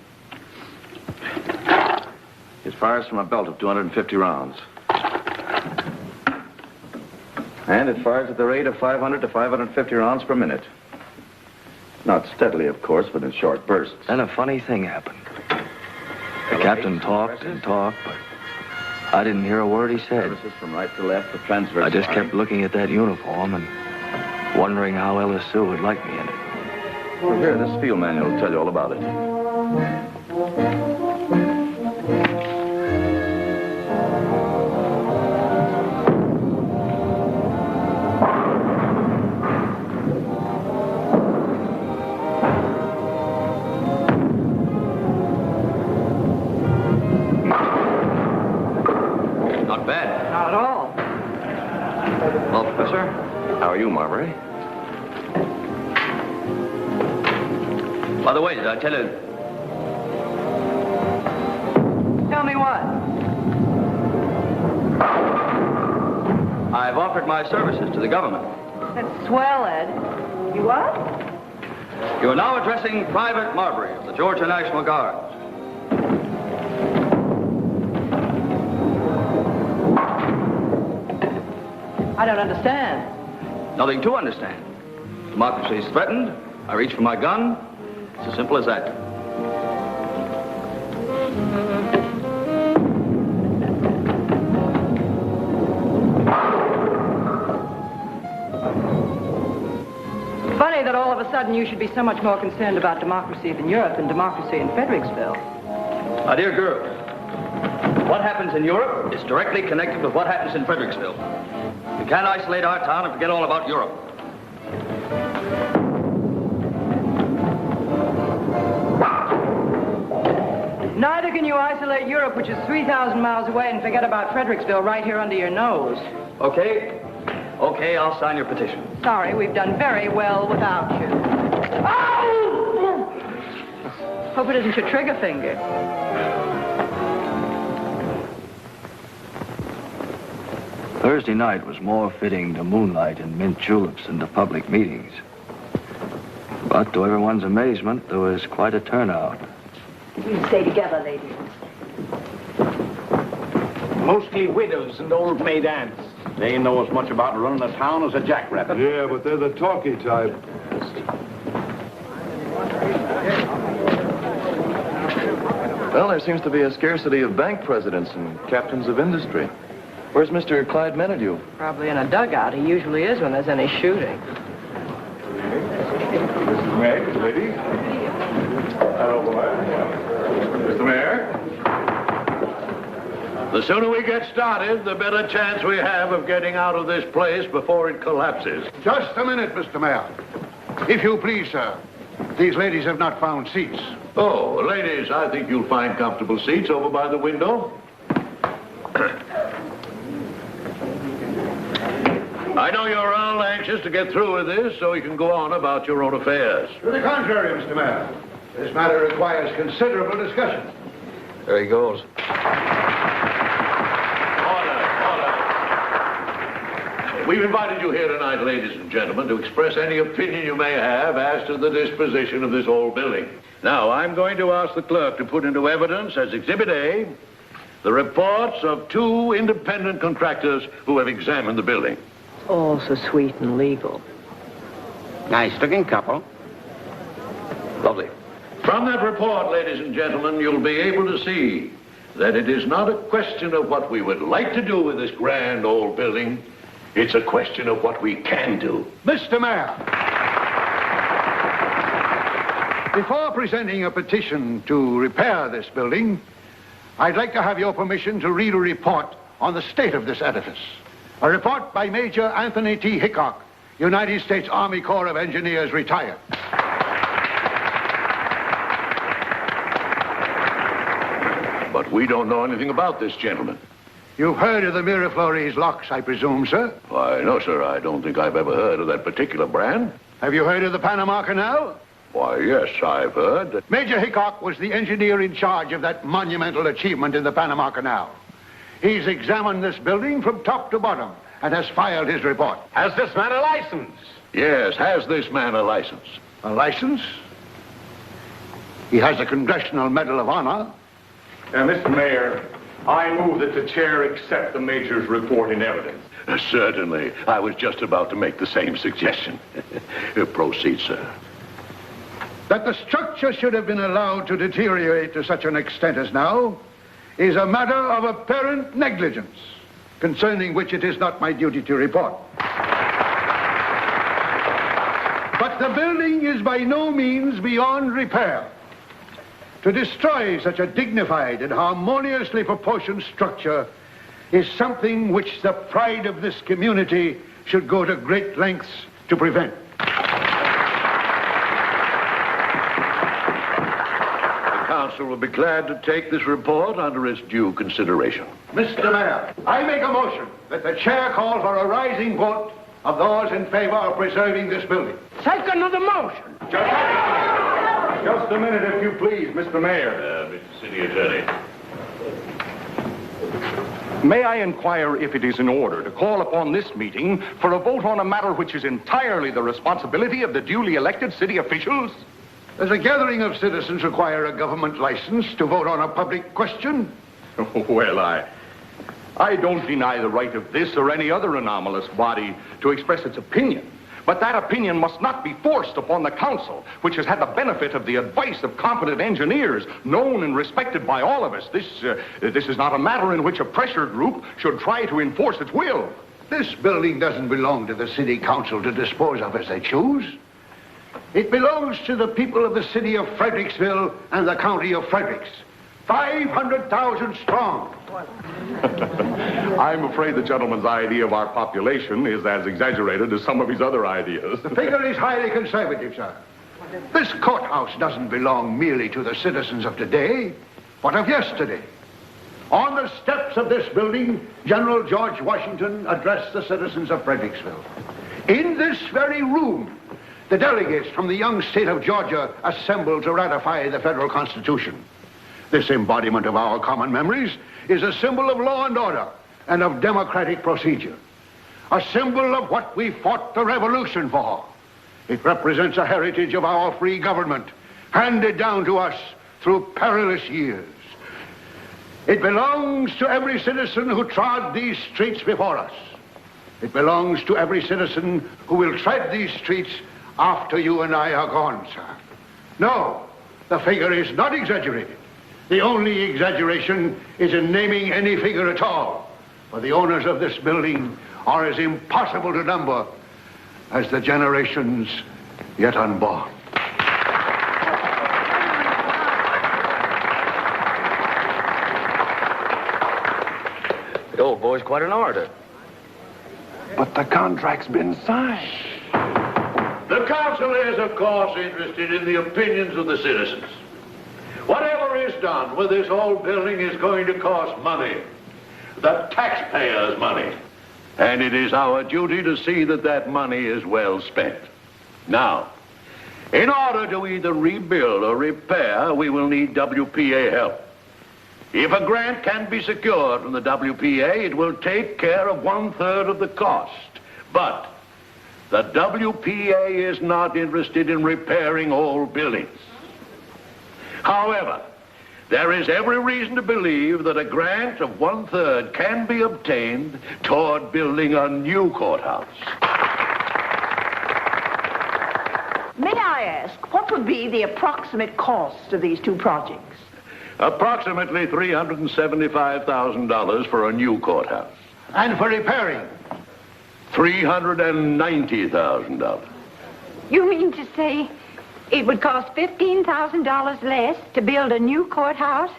O: It fires from a belt of 250 rounds. And it fires at the rate of 500 to 550 rounds per minute. Not steadily, of course, but in short bursts.
A: Then a funny thing happened. The captain talked and talked, but I didn't hear a word he said.
O: From right to left, the transverse.
A: I just kept looking at that uniform and wondering how Ella Sue would like me in it.
O: Well, here, this field manual will tell you all about it.
H: Not bad.
I: Not at all.
H: Well, Professor?
O: How are you, Marbury?
H: By the way, did I tell you...
I: Tell me what?
H: I've offered my services to the government.
I: That's swell, Ed. You what?
H: You are now addressing Private Marbury of the Georgia National Guard.
I: I don't understand.
H: Nothing to understand. Democracy is threatened. I reach for my gun. It's as simple as that.
I: Funny that all of a sudden you should be so much more concerned about democracy in Europe than democracy in Fredericksville.
H: My dear girl, what happens in Europe is directly connected with what happens in Fredericksville. We can't isolate our town and forget all about Europe.
I: Neither can you isolate Europe, which is 3,000 miles away, and forget about Fredericksville right here under your nose.
H: Okay. Okay, I'll sign your petition.
I: Sorry, we've done very well without you. Oh! Hope it isn't your trigger finger.
A: Thursday night was more fitting to moonlight and mint juleps than to public meetings. But to everyone's amazement, there was quite a turnout.
J: You stay together, ladies.
B: Mostly widows and old maid aunts. They know as much about running a town as a jackrabbit.
D: Yeah, but they're the talky type.
O: Well, there seems to be a scarcity of bank presidents and captains of industry. Where's Mr. Clyde Menadue?
I: Probably in a dugout. He usually is when there's any shooting.
L: Mr. Mayor, lady. Hello, boy. Mr. Mayor.
B: The sooner we get started, the better chance we have of getting out of this place before it collapses. Just a minute, Mr. Mayor. If you please, sir. These ladies have not found seats.
L: Oh, ladies, I think you'll find comfortable seats over by the window.
B: I know you're all anxious to get through with this so you can go on about your own affairs. To the contrary, Mr. Mayor. This matter requires considerable discussion.
H: There he goes.
L: We've invited you here tonight, ladies and gentlemen, to express any opinion you may have as to the disposition of this old building. Now, I'm going to ask the clerk to put into evidence as Exhibit A the reports of 2 independent contractors who have examined the building.
M: All so sweet and legal.
G: Nice-looking couple.
O: Lovely.
L: From that report, ladies and gentlemen, you'll be able to see that it is not a question of what we would like to do with this grand old building. It's a question of what we can do.
B: Mr. Mayor, before presenting a petition to repair this building, I'd like to have your permission to read a report on the state of this edifice. A report by Major Anthony T. Hickok, United States Army Corps of Engineers, retired.
L: But we don't know anything about this gentleman.
B: You've heard of the Miraflores locks, I presume, sir?
L: Why, no, sir. I don't think I've ever heard of that particular brand.
B: Have you heard of the Panama Canal?
L: Why, yes, I've heard that.
B: Major Hickok was the engineer in charge of that monumental achievement in the Panama Canal. He's examined this building from top to bottom and has filed his report.
G: Has this man a license?
L: Yes, has this man a license?
B: A license? He has a Congressional Medal of Honor.
N: Mr. Mayor, I move that the chair accept the Major's report in evidence.
L: Certainly. I was just about to make the same suggestion. Proceed, sir.
B: That the structure should have been allowed to deteriorate to such an extent as now is a matter of apparent negligence, concerning which it is not my duty to report. But the building is by no means beyond repair. To destroy such a dignified and harmoniously proportioned structure is something which the pride of this community should go to great lengths to prevent.
L: The council will be glad to take this report under its due consideration.
B: Mr. Mayor, I make a motion that the chair call for a rising vote of those in favor of preserving this building.
K: Second of the motion.
N: Just a minute, if you please, Mr. Mayor.
L: Mr. City Attorney.
N: May I inquire if it is in order to call upon this meeting for a vote on a matter which is entirely the responsibility of the duly elected city officials?
B: Does a gathering of citizens require a government license to vote on a public question?
N: Well, I don't deny the right of this or any other anomalous body to express its opinion. But that opinion must not be forced upon the council, which has had the benefit of the advice of competent engineers, known and respected by all of us. This is not a matter in which a pressure group should try to enforce its will.
B: This building doesn't belong to the city council to dispose of as they choose. It belongs to the people of the city of Fredericksville and the county of Fredericks. 500,000 strong.
N: I'm afraid the gentleman's idea of our population is as exaggerated as some of his other ideas.
B: The figure is highly conservative, sir. This courthouse doesn't belong merely to the citizens of today, but of yesterday. On the steps of this building, General George Washington addressed the citizens of Fredericksville. In this very room, the delegates from the young state of Georgia assembled to ratify the federal Constitution. This embodiment of our common memories is a symbol of law and order and of democratic procedure. A symbol of what we fought the revolution for. It represents a heritage of our free government, handed down to us through perilous years. It belongs to every citizen who trod these streets before us. It belongs to every citizen who will tread these streets after you and I are gone, sir. No, the figure is not exaggerated. The only exaggeration is in naming any figure at all. For the owners of this building are as impossible to number as the generations yet unborn.
O: The old boy's quite an orator.
N: But the contract's been signed.
L: The council is, of course, interested in the opinions of the citizens. Whatever is done with this old building is going to cost money. The taxpayers' money. And it is our duty to see that that money is well spent. Now, in order to either rebuild or repair, we will need WPA help. If a grant can be secured from the WPA, it will take care of 1/3 of the cost. But the WPA is not interested in repairing old buildings. However, there is every reason to believe that a grant of 1/3 can be obtained toward building a new courthouse.
J: May I ask, what would be the approximate cost of these two projects?
L: Approximately $375,000 for a new courthouse.
B: And for repairing?
L: $390,000.
C: You mean to say it would cost $15,000 less to build a new courthouse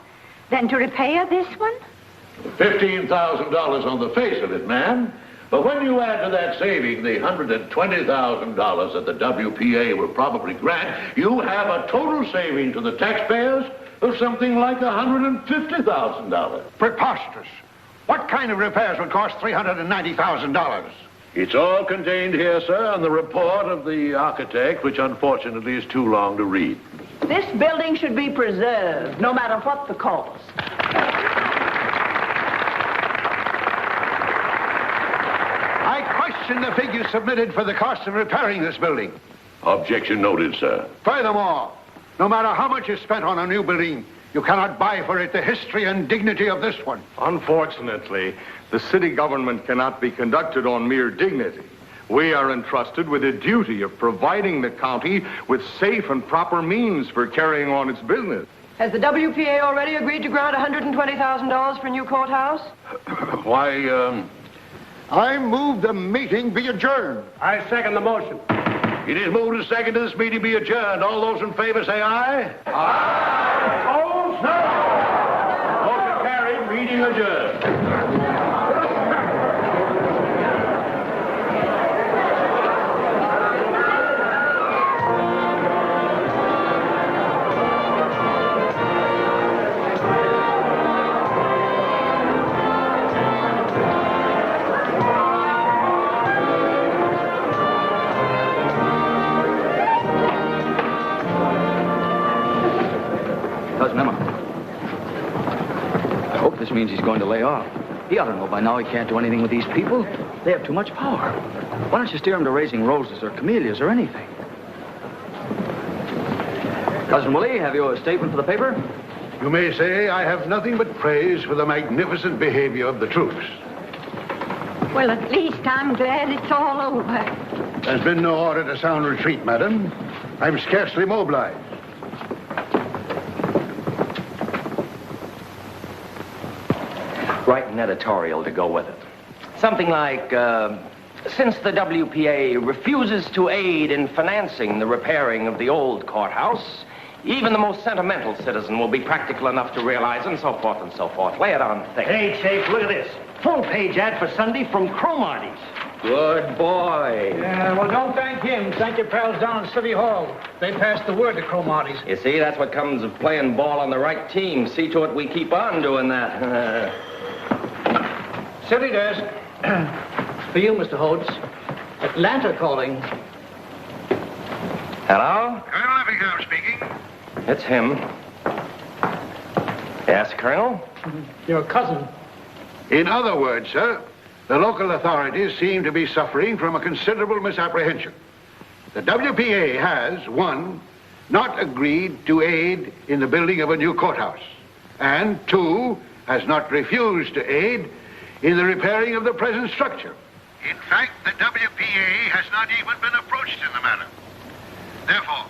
C: than to repair this one?
L: $15,000 on the face of it, ma'am. But when you add to that saving the $120,000 that the WPA will probably grant, you have a total saving to the taxpayers of something like $150,000.
B: Preposterous. What kind of repairs would cost $390,000?
L: It's all contained here, sir, on the report of the architect, which unfortunately is too long to read.
J: This building should be preserved, no matter what the cost.
B: I question the figure submitted for the cost of repairing this building.
L: Objection noted, sir.
B: Furthermore, no matter how much is spent on a new building, you cannot buy for it the history and dignity of this one.
N: Unfortunately, the city government cannot be conducted on mere dignity. We are entrusted with a duty of providing the county with safe and proper means for carrying on its business.
I: Has the WPA already agreed to grant $120,000 for a new courthouse?
L: Why,
B: I move the meeting be adjourned.
K: I second the motion.
L: It is moved and seconded this meeting be adjourned. All those in favor say aye.
B: Aye.
L: Opposed? No. Motion carried. Meeting adjourned.
H: Cousin Emma. I hope this means he's going to lay off. He ought to know by now he can't do anything with these people. They have too much power. Why don't you steer him to raising roses or camellias or anything? Cousin Willie, have you a statement for the paper?
B: You may say I have nothing but praise for the magnificent behavior of the troops.
C: Well, at least I'm glad it's all over.
B: There's been no order to sound retreat, madam. I'm scarcely mobilized.
E: Write an editorial to go with it. Something like, since the WPA refuses to aid in financing the repairing of the old courthouse, even the most sentimental citizen will be practical enough to realize, and so forth and so forth. Lay it on thick.
K: Hey, Chief, look at this. Full-page ad for Sunday from Cromarty's.
E: Good boy.
F: Yeah, well, don't thank him. Thank your pals down at City Hall. They passed the word to Cromarty's.
E: You see, that's what comes of playing ball on the right team. See to it we keep on doing that.
F: City desk. For you, Mr. Holtz. Atlanta calling.
E: Hello?
B: Colonel Effingham speaking.
E: It's him. Yes, Colonel?
F: Your cousin.
B: In other words, sir, the local authorities seem to be suffering from a considerable misapprehension. The WPA has, 1, not agreed to aid in the building of a new courthouse, and 2, has not refused to aid in the repairing of the present structure. In fact, the WPA has not even been approached in the matter. Therefore,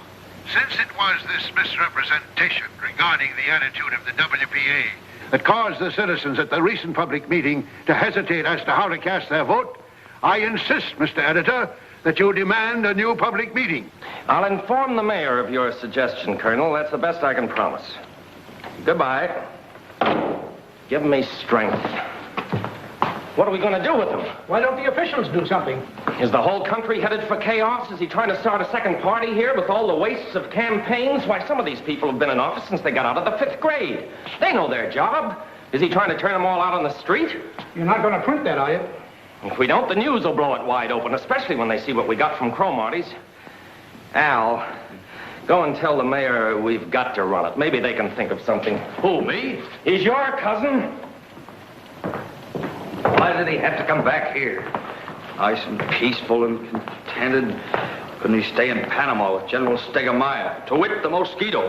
B: since it was this misrepresentation regarding the attitude of the WPA that caused the citizens at the recent public meeting to hesitate as to how to cast their vote, I insist, Mr. Editor, that you demand a new public meeting.
E: I'll inform the mayor of your suggestion, Colonel. That's the best I can promise. Goodbye. Give me strength. What are we going to do with them?
F: Why don't the officials do something?
E: Is the whole country headed for chaos? Is he trying to start a second party here with all the wastes of campaigns? Why, some of these people have been in office since they got out of the 5th grade. They know their job. Is he trying to turn them all out on the street?
F: You're not going to print that, are you?
E: If we don't, the news will blow it wide open, especially when they see what we got from Cromarty's. Al, go and tell the mayor we've got to run it. Maybe they can think of something.
N: Who, me?
E: He's your cousin.
G: Why did he have to come back here?
O: Nice and peaceful and contented. Couldn't he stay in Panama with General Stegemeyer? To wit, the mosquito.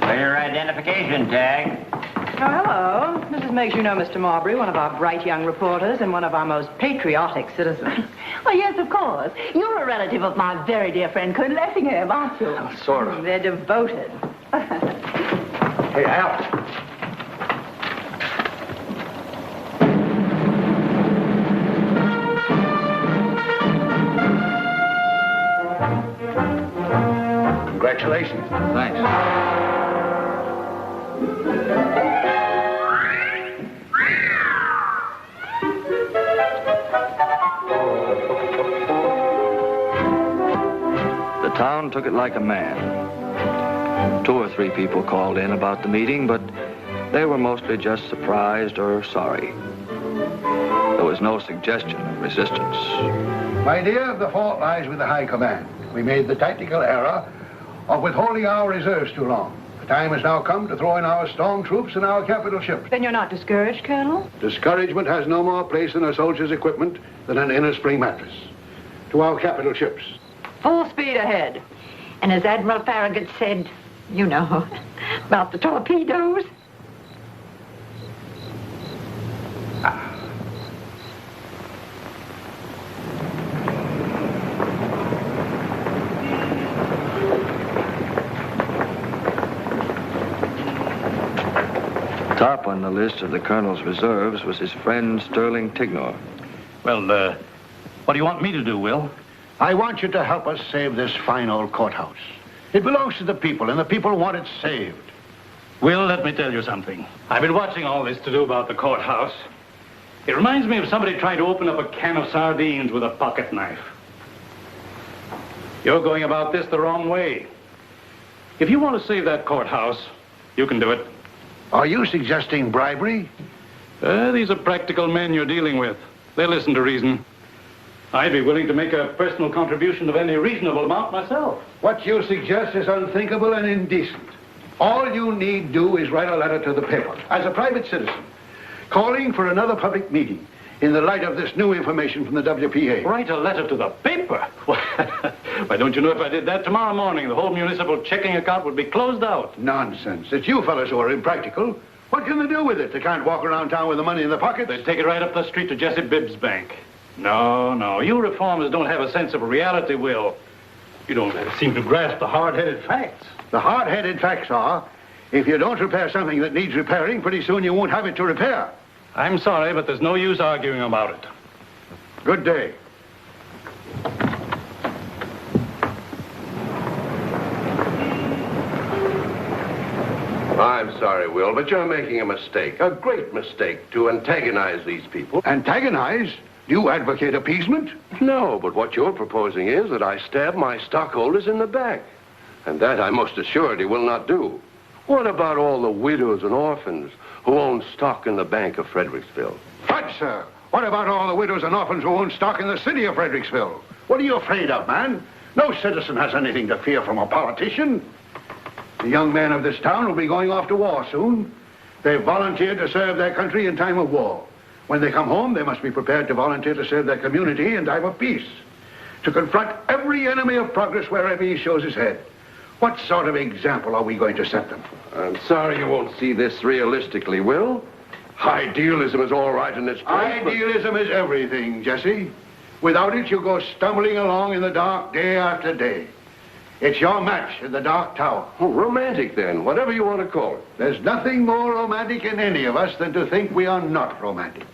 G: Your identification tag.
I: Oh, hello. Mrs. Meggs, you know Mr. Marbury, one of our bright young reporters and one of our most patriotic citizens.
J: Oh, yes, of course. You're a relative of my very dear friend, Colonel Effingham, aren't you?
O: Sort of.
I: They're devoted.
B: Hey, Al. Congratulations.
O: Thanks. The town took it like a man. 2 or 3 people called in about the meeting, but they were mostly just surprised or sorry. There was no suggestion of resistance.
B: My dear, the fault lies with the High Command. We made the tactical error of withholding our reserves too long. The time has now come to throw in our storm troops and our capital ships.
I: Then you're not discouraged, Colonel?
B: Discouragement has no more place in a soldier's equipment than an inner spring mattress. To our capital ships.
I: Full speed ahead.
C: And as Admiral Farragut said, you know, about the torpedoes.
A: Top on the list of the colonel's reserves was his friend Sterling Tignor.
P: Well, what do you want me to do, Will?
B: I want you to help us save this fine old courthouse. It belongs to the people, and the people want it saved.
P: Will, let me tell you something. I've been watching all this to do about the courthouse. It reminds me of somebody trying to open up a can of sardines with a pocket knife. You're going about this the wrong way. If you want to save that courthouse, you can do it.
B: Are you suggesting bribery?
P: These are practical men you're dealing with. They listen to reason. I'd be willing to make a personal contribution of any reasonable amount myself.
B: What you suggest is unthinkable and indecent. All you need do is write a letter to the paper, as a private citizen, calling for another public meeting in the light of this new information from the WPA.
P: Write a letter to the paper? Why, don't you know if I did that tomorrow morning, the whole municipal checking account would be closed out?
B: Nonsense. It's you fellas who are impractical. What can they do with it? They can't walk around town with the money in their pockets.
P: They'd take it right up the street to Jesse Bibb's bank. No, you reformers don't have a sense of reality, Will. You don't seem to grasp the hard-headed facts.
B: The hard-headed facts are, if you don't repair something that needs repairing, pretty soon you won't have it to repair.
P: I'm sorry, but there's no use arguing about it.
B: Good day.
Q: I'm sorry, Will, but you're making a mistake, a great mistake, to antagonize these people.
B: Antagonize? Do you advocate appeasement?
Q: No, but what you're proposing is that I stab my stockholders in the back. And that I most assuredly will not do. What about all the widows and orphans who own stock in the Bank of Fredericksville?
B: Fudge, sir. What about all the widows and orphans who own stock in the city of Fredericksville? What are you afraid of, man? No citizen has anything to fear from a politician. The young men of this town will be going off to war soon. They've volunteered to serve their country in time of war. When they come home, they must be prepared to volunteer to serve their community in time of peace. To confront every enemy of progress wherever he shows his head. What sort of example are we going to set them?
Q: I'm sorry you won't see this realistically, Will. Idealism is all right in its place,
B: Idealism is everything, Jesse. Without it, you go stumbling along in the dark day after day. It's your match in the Dark Tower.
Q: Oh, romantic, then, whatever you want to call it.
B: There's nothing more romantic in any of us than to think we are not romantic.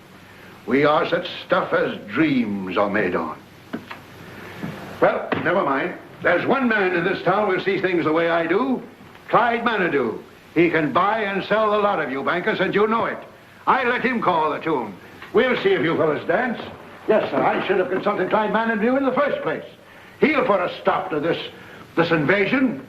B: We are such stuff as dreams are made on. Well, never mind. There's one man in this town who sees things the way I do. Clyde Manadoo. He can buy and sell a lot of you bankers, and you know it. I let him call the tune. We'll see if you fellas dance. Yes, sir, I should have consulted Clyde Manadoo in the first place. He'll put a stop to this invasion.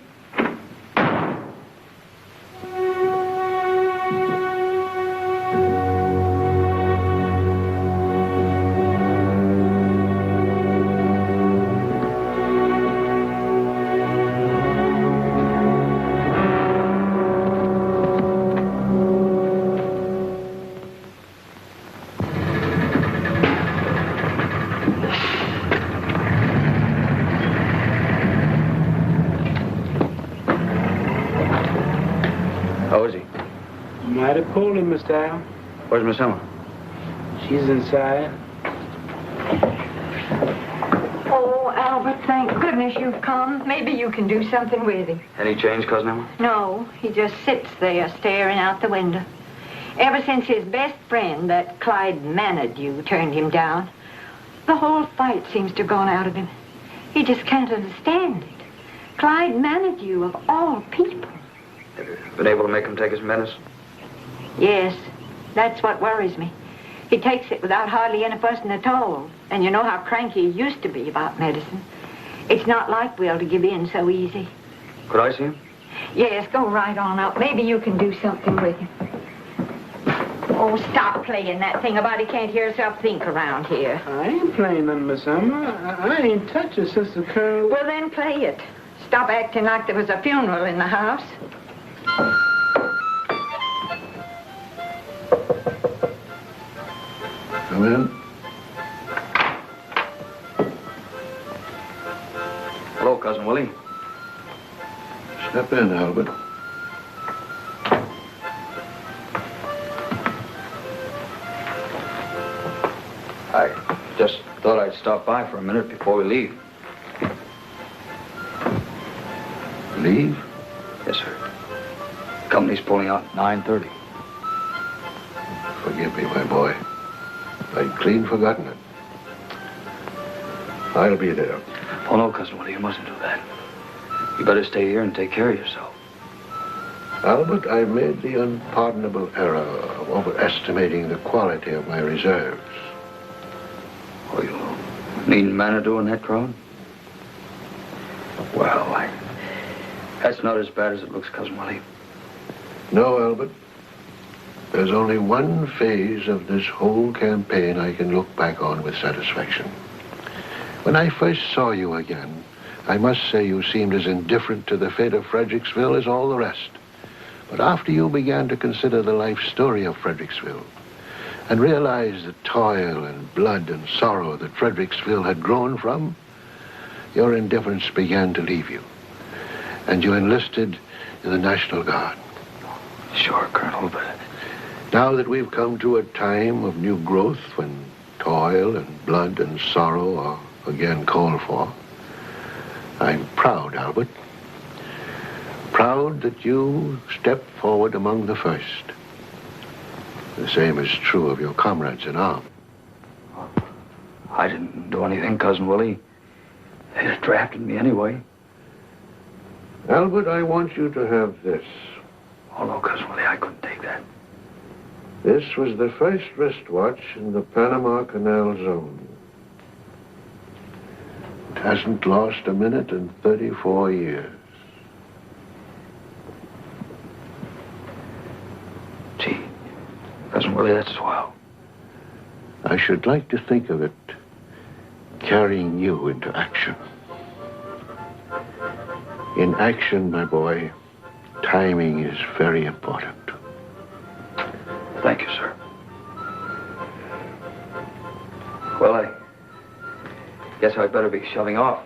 H: How is he?
K: Mighty poorly, Mr. Al.
H: Where's Miss Emma?
K: She's inside.
C: Oh, Albert, thank goodness you've come. Maybe you can do something with him.
H: Any change, Cousin Emma?
C: No, he just sits there staring out the window. Ever since his best friend, that Clyde Manadue, turned him down, the whole fight seems to have gone out of him. He just can't understand it. Clyde Manadue, of all people.
H: Have you been able to make him take his medicine?
C: Yes, that's what worries me. He takes it without hardly any fussing at all. And you know how cranky he used to be about medicine. It's not like Will to give in so easy.
H: Could I see him?
C: Yes, go right on up. Maybe you can do something with him. Oh, stop playing that thing about he can't hear himself think around here.
K: I ain't playing none, Miss Emma. I ain't touched it since the Colonel...
C: Well, then play it. Stop acting like there was a funeral in the house.
B: Come in.
H: Hello, Cousin Willie.
B: Step in, Albert.
H: I just thought I'd stop by for a minute before we leave.
B: Leave?
H: Yes, sir. The company's pulling out at 9:30.
B: Forgive me, my boy. I'd clean forgotten it. I'll be there.
H: Oh, no, Cousin Willie, you mustn't do that. You better stay here and take care of yourself.
B: Albert, I made the unpardonable error of overestimating the quality of my reserves.
H: Oh, you needing Manadue in that crowd? Well, that's not as bad as it looks, Cousin Willie.
B: No, Albert. There's only one phase of this whole campaign I can look back on with satisfaction. When I first saw you again, I must say you seemed as indifferent to the fate of Fredericksville as all the rest. But after you began to consider the life story of Fredericksville and realized the toil and blood and sorrow that Fredericksville had grown from, your indifference began to leave you. And you enlisted in the National Guard.
H: Sure, Colonel, but...
B: Now that we've come to a time of new growth when toil and blood and sorrow are again called for, I'm proud, Albert. Proud that you stepped forward among the first. The same is true of your comrades in arms.
H: I didn't do anything, Cousin Willie. They just drafted me anyway.
B: Albert, I want you to have this.
H: Oh, no, Cousin Willie, I couldn't take that.
B: This was the first wristwatch in the Panama Canal Zone. It hasn't lost a minute in 34 years.
H: Gee, Cousin Willie, that's swell.
B: I should like to think of it carrying you into action. In action, my boy, timing is very important.
H: Thank you, sir. Well, I guess I'd better be shoving off.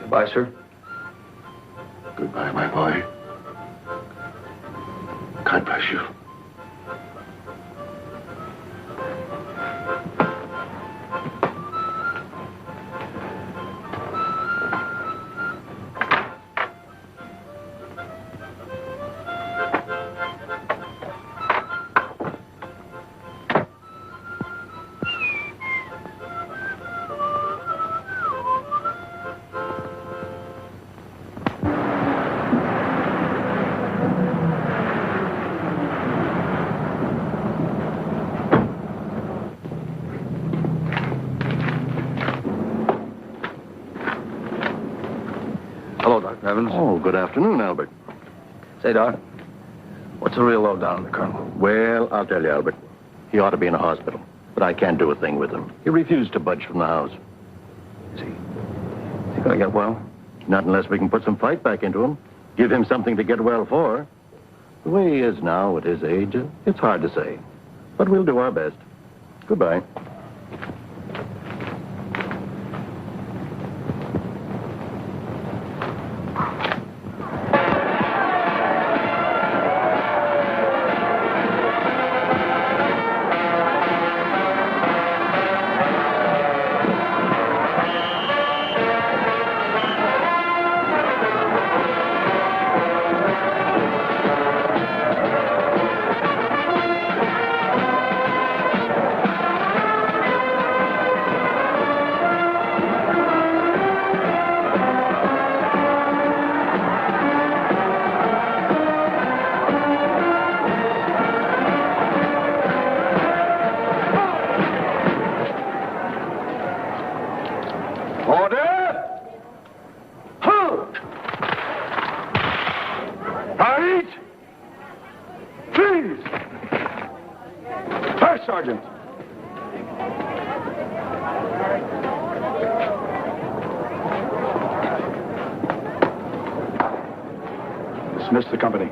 H: Goodbye, sir.
B: Goodbye, my boy. God bless you.
H: Hello, Dr. Evans.
L: Oh, good afternoon, Albert.
H: Say, Doc, what's the real lowdown on the Colonel?
L: Well, I'll tell you, Albert. He ought to be in a hospital, but I can't do a thing with him. He refused to budge from the house.
H: Is he gonna get well?
L: Not unless we can put some fight back into him. Give him something to get well for. The way he is now at his age, it's hard to say. But we'll do our best. Goodbye.
Q: Eythe! Please!
F: First Sergeant. Dismiss the company.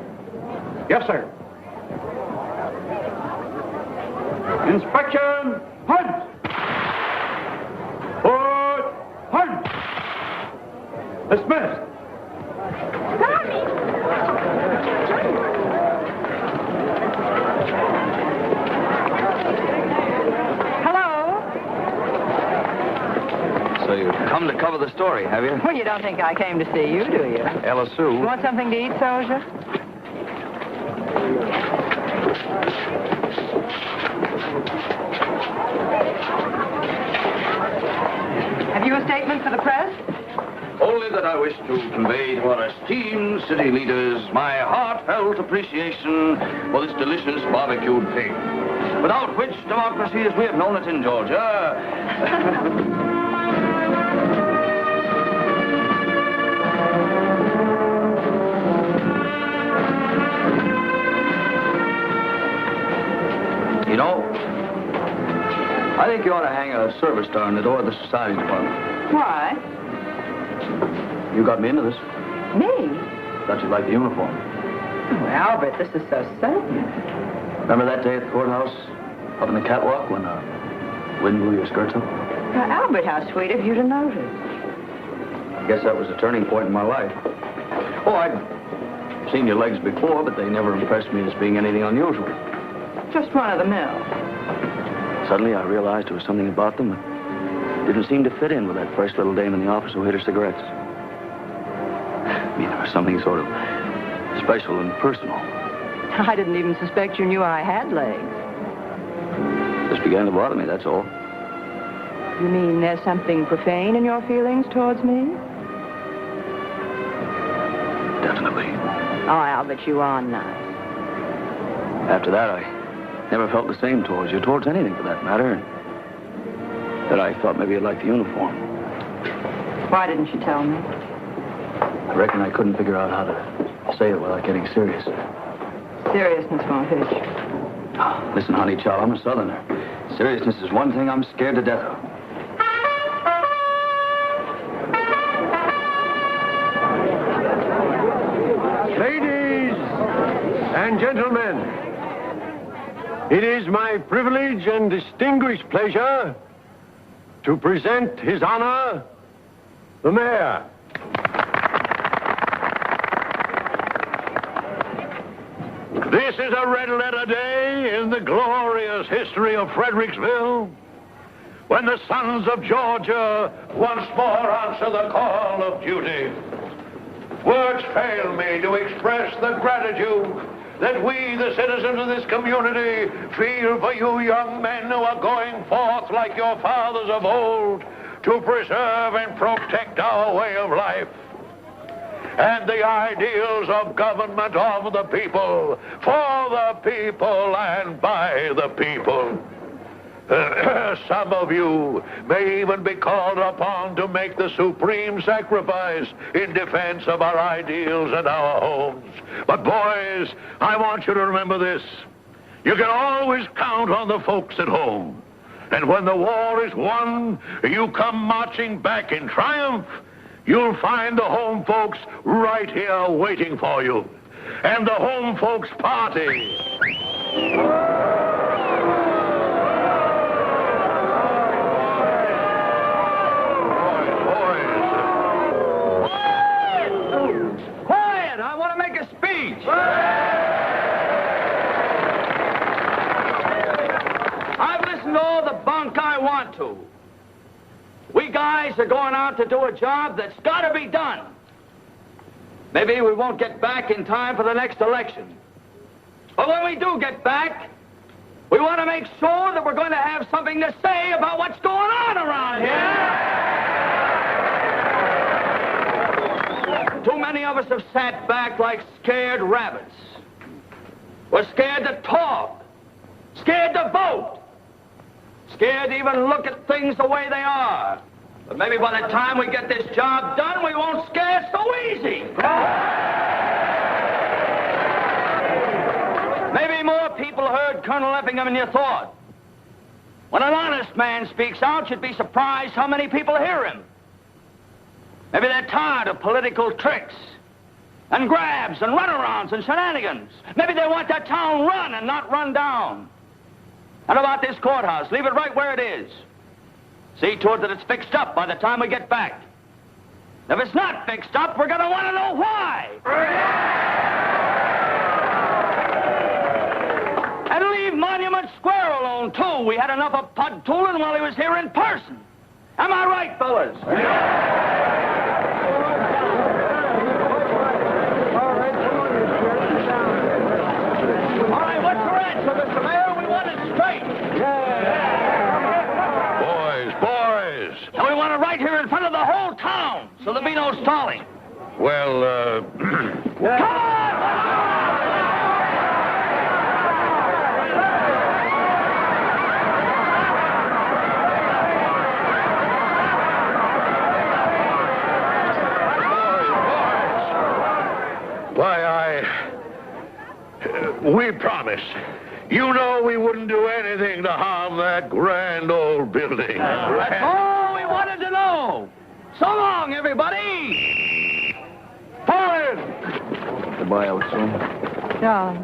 B: Yes, sir. Inspection, hunt! Port, hunt! Dismissed.
I: Hello?
H: So you've come to cover the story, have you?
I: Well, you don't think I came to see you, do you?
H: Ella Sue.
I: You want something to eat, soldier? Have you a statement for the press?
H: Only that I wish to convey to our esteemed city leaders my heartfelt appreciation for this delicious barbecued pig, without which democracy as we have known it in Georgia. You know, I think you ought to hang a service star on the door of the society department.
I: Why?
H: You got me into this.
I: Me?
H: Thought you'd like the uniform.
I: Oh, Albert, this is so sudden.
H: Remember that day at the courthouse, up in the catwalk, when wind blew your skirts up?
I: Now, Albert, how sweet of you to notice.
H: I guess that was a turning point in my life. Oh, I'd seen your legs before, but they never impressed me as being anything unusual.
I: Just one of the mill.
H: Suddenly, I realized there was something about them that didn't seem to fit in with that fresh little dame in the office who hid her cigarettes. I mean, there was something sort of special and personal.
I: I didn't even suspect you knew I had legs.
H: Just began to bother me, that's all.
I: You mean there's something profane in your feelings towards me?
H: Definitely.
I: Oh, Albert, you are nice.
H: After that, I never felt the same towards you, towards anything for that matter. And that I thought maybe you'd like the uniform.
I: Why didn't you tell me?
H: I reckon I couldn't figure out how to say it without getting serious.
I: Seriousness won't hurt you.
H: Listen, honey child, I'm a Southerner. Seriousness is one thing I'm scared to death of.
Q: Ladies and gentlemen, it is my privilege and distinguished pleasure to present His Honor, the Mayor. This is a red-letter day in the glorious history of Fredericksville, when the sons of Georgia once more answer the call of duty. Words fail me to express the gratitude that we, the citizens of this community, feel for you young men who are going forth like your fathers of old to preserve and protect our way of life and the ideals of government of the people, for the people and by the people. Some of you may even be called upon to make the supreme sacrifice in defense of our ideals and our homes. But boys, I want you to remember this. You can always count on the folks at home. And when the war is won, you come marching back in triumph, you'll find the home folks right here waiting for you. And the home folks party.
H: Quiet! I want to make a speech. I've listened to all the bunk I want to. We guys are going out to do a job that's got to be done. Maybe we won't get back in time for the next election. But when we do get back, we want to make sure that we're going to have something to say about what's going on around here. Too many of us have sat back like scared rabbits. We're scared to talk, scared to vote, scared to even look at things the way they are. But maybe by the time we get this job done, we won't scare so easy. people heard Colonel Effingham than you thought. When an honest man speaks out, you'd be surprised how many people hear him. Maybe they're tired of political tricks and grabs and runarounds and shenanigans. Maybe they want that town run and not run down. And about this courthouse, leave it right where it is. See to it that it's fixed up by the time we get back. If it's not fixed up, we're going to want to know why. And leave Monument Square alone, too. We had enough of pud tooling while he was here in person. Am I right, fellas? All right, what's your answer, Mr. Mayor? We want it straight.
L: Boys.
H: And we want it right here in front of the whole town, so there'll be no stalling.
L: Well,
H: Come on!
L: we promised. You know we wouldn't do anything to harm that grand old building.
H: That's all we wanted to know. So long, everybody. Forward.
O: Goodbye, old son.
I: Darling.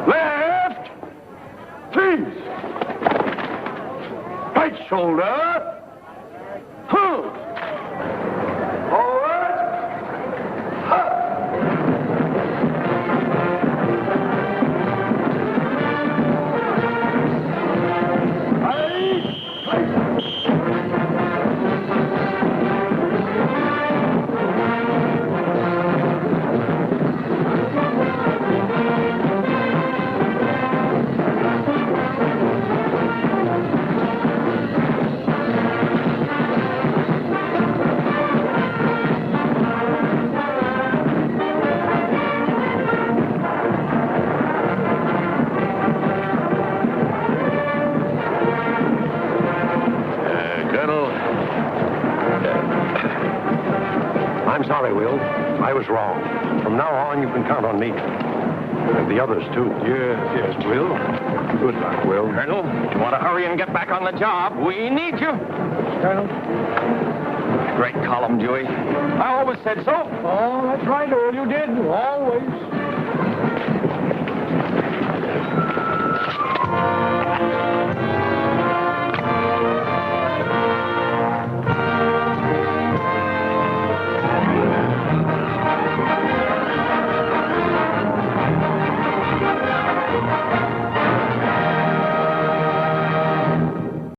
L: Left. Please. Right shoulder. Forward.
R: I'm sorry, Will. I was wrong. From now on, you can count on me. And the others, too.
N: Yes, Will. Good luck, Will.
E: Colonel, you want to hurry and get back on the job? We need you.
F: Colonel?
E: Great column, Dewey. I always said so.
F: Oh, that's right, Earl. You did. Always.